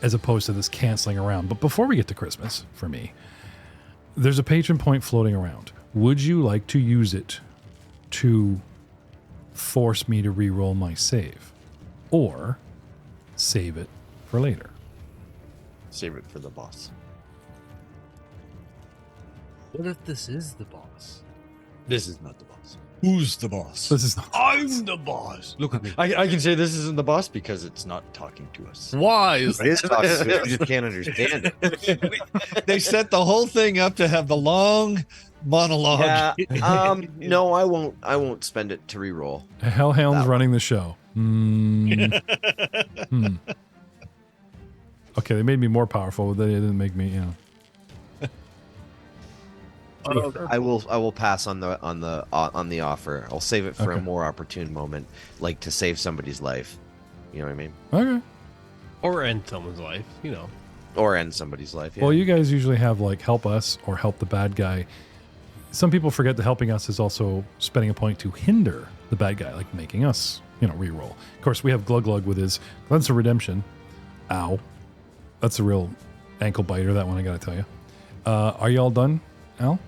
as opposed to this canceling around. But before we get to Christmas, for me, there's a patron point floating around. Would you like to use it to force me to re-roll my save, or save it for later? Save it for the boss. What if this is the boss? This is not the boss. Who's the boss? This is not. I'm the boss. Look at me. I can say this isn't the boss because it's not talking to us. Why is It is talking to us, we just can't understand it. They set the whole thing up to have the long monologue. Yeah. No, I won't. I won't spend it to re-roll. Hellhound's That running the show. Okay, they made me more powerful, but they didn't make me, I will pass on the offer. I'll save it for a more opportune moment, like to save somebody's life. You know what I mean? Okay. Or end someone's life, Or end somebody's life. Yeah. Well, you guys usually have like help us or help the bad guy. Some people forget that helping us is also spending a point to hinder the bad guy, like making us, re-roll. Of course, we have Glug Glug with his Glance of Redemption. Ow. That's a real ankle biter, that one, I gotta tell you. Are you all done, Al?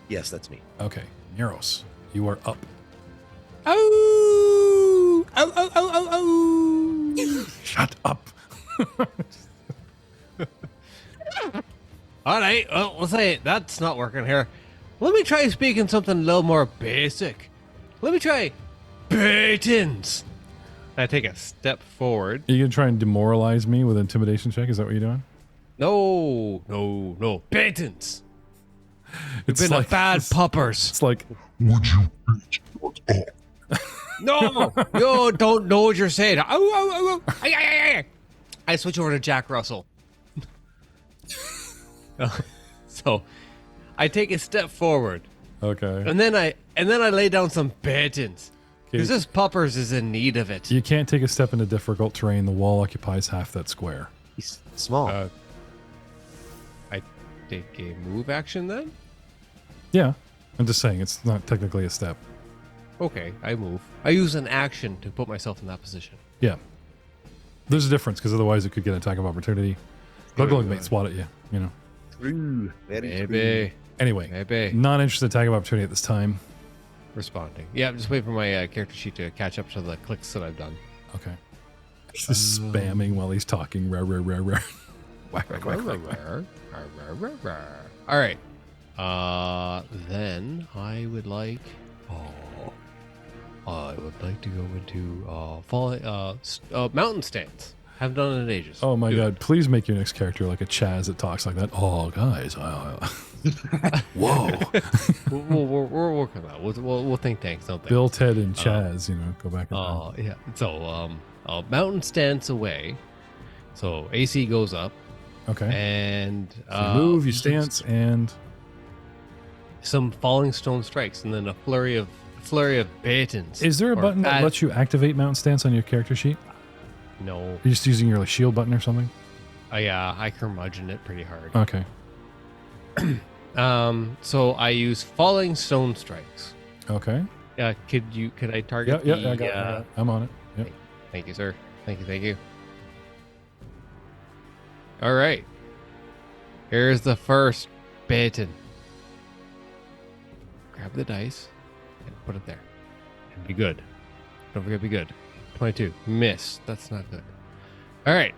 Yes, that's me. Okay. Neros, you are up. Oh! Oh, oh, oh, oh, oh! Shut up. All right, well, let's say that's not working here. Let me try speaking something a little more basic. Let me try Batons. I take a step forward. Are you gonna try and demoralize me with an intimidation check? Is that what you're doing? No. Batons. You've been like a bad puppers. It's like, Would you please shut up? No, you don't know what you're saying. Oh, oh, oh, oh. Ay, ay, ay, ay. I switch over to Jack Russell. So, I take a step forward, okay. and then I lay down some batons because this puppers is in need of it. You can't take a step into difficult terrain. The wall occupies half that square. He's small. I take a move action then. Yeah. I'm just saying, it's not technically a step. Okay, I move. I use an action to put myself in that position. Yeah. There's a difference, because otherwise it could get an attack of opportunity. Glug Glug may swat at you, True. Very true. Maybe. Anyway, Maybe. not interested in attack of opportunity at this time. Responding. Yeah, I'm just waiting for my character sheet to catch up to the clicks that I've done. Okay. He's just spamming while he's talking. Rah, rah, rah, rah. Whack, whack, whack, whack, whack. All right. Then I would like. I would like to go into mountain stance. Haven't done it in ages. Oh my god! Please make your next character like a Chaz that talks like that. Oh, guys, whoa! We're working on that. We'll think tanks, don't think. Bill, Ted, and Chaz. Go back. And yeah. So mountain stance away. So AC goes up. Okay. And So you move, you stance, and some falling stone strikes, and then a flurry of batons. is there a button that lets you activate mountain stance on your character sheet? No. You're just using your shield button or something? Yeah, I curmudgeon it pretty hard. Okay. So I use falling stone strikes. Okay. Could I target? Yeah, I got it. I'm on it. Yep. Thank you, sir. Thank you. All right. Here's the first baton. Grab the dice and put it there. And be good. Don't forget, be good. 22. Miss. That's not good. All right.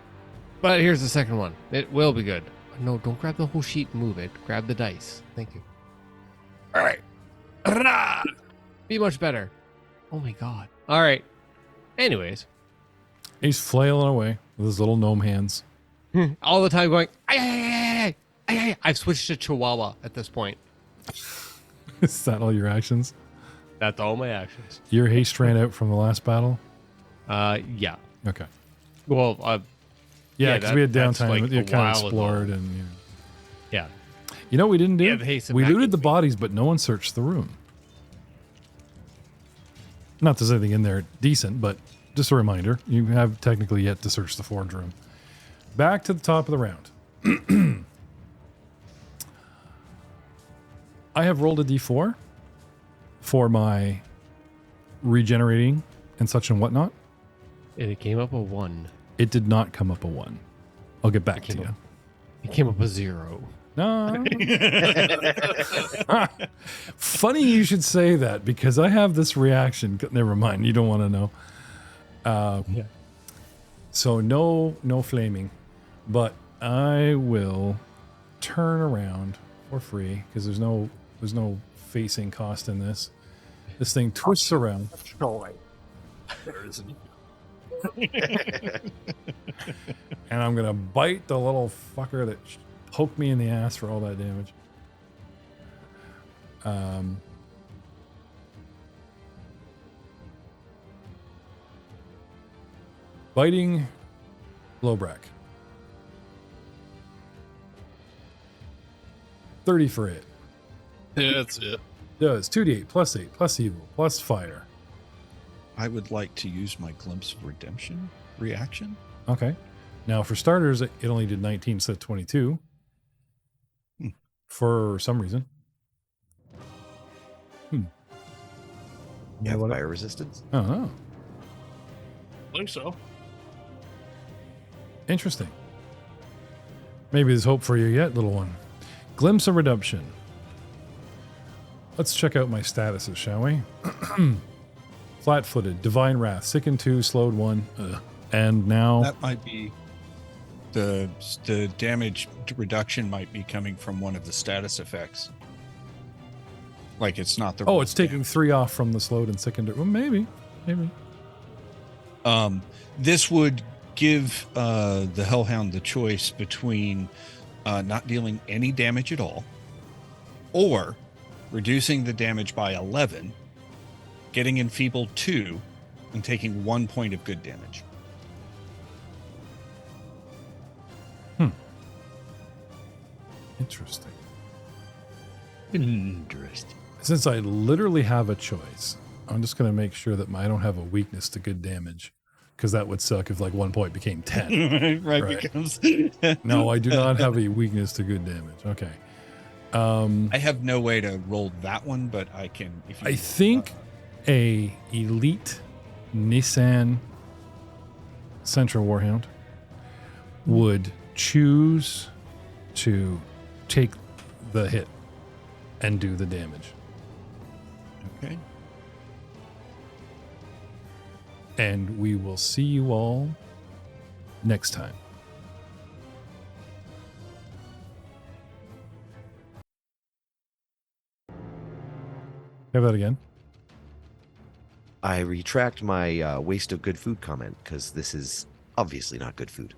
But here's the second one. It will be good. No, don't grab the whole sheet and move it. Grab the dice. Thank you. All right. Rah! Be much better. Oh my god. All right. Anyways. He's flailing away with his little gnome hands. All the time going, ay, ay, ay, ay, ay, ay. I've switched to Chihuahua at this point. Is that all your actions? That's all my actions. Your haste ran out from the last battle? Yeah. Okay. Well, Yeah, because we had that's downtime. like You a kind of while explored ago. and Yeah. You know what we didn't do? Yeah, the haste we back looted in the me. bodies, but no one searched the room. Not there's anything in there decent, but just a reminder, you have technically yet to search the forge room. Back to the top of the round. I have rolled a d4 for my regenerating and such and whatnot. And it came up a 1. It did not come up a 1. I'll get back to you. It came up a 0. No. Funny you should say that because I have this reaction. Never mind. You don't want to know. Yeah. So no flaming, but I will turn around for free because there's no facing cost in this. This thing twists around. There isn't. And I'm going to bite the little fucker that poked me in the ass for all that damage. Biting Lowbrack. 30 for it. Yeah, that's it. Does 2d8 plus 8 plus evil plus fire. I would like to use my Glimpse of Redemption reaction. Okay. Now, for starters, it only did 19 instead of 22. For some reason. You have What- fire resistance? I don't know. I think so. Interesting. Maybe there's hope for you yet, little one. Glimpse of Redemption. Let's check out my statuses, shall we? Flat-footed, Divine Wrath, Sickened 2, Slowed 1, and now... That might be the damage reduction might be coming from one of the status effects. Like it's not the. Oh, it's taking 3 off from the Slowed and Sickened. Well, maybe. This would give the Hellhound the choice between not dealing any damage at all, or reducing the damage by 11, getting enfeebled 2, and taking 1 point of good damage. Interesting. Interesting. Since I literally have a choice, I'm just going to make sure that I don't have a weakness to good damage, because that would suck if like 1 point became 10. Right. Becomes. No, I do not have a weakness to good damage. Okay. I have no way to roll that one, but I can. If you, I think a elite Nissan Central Warhound would choose to take the hit and do the damage. Okay. And we will see you all next time. Have that again. I retract my waste of good food comment because this is obviously not good food.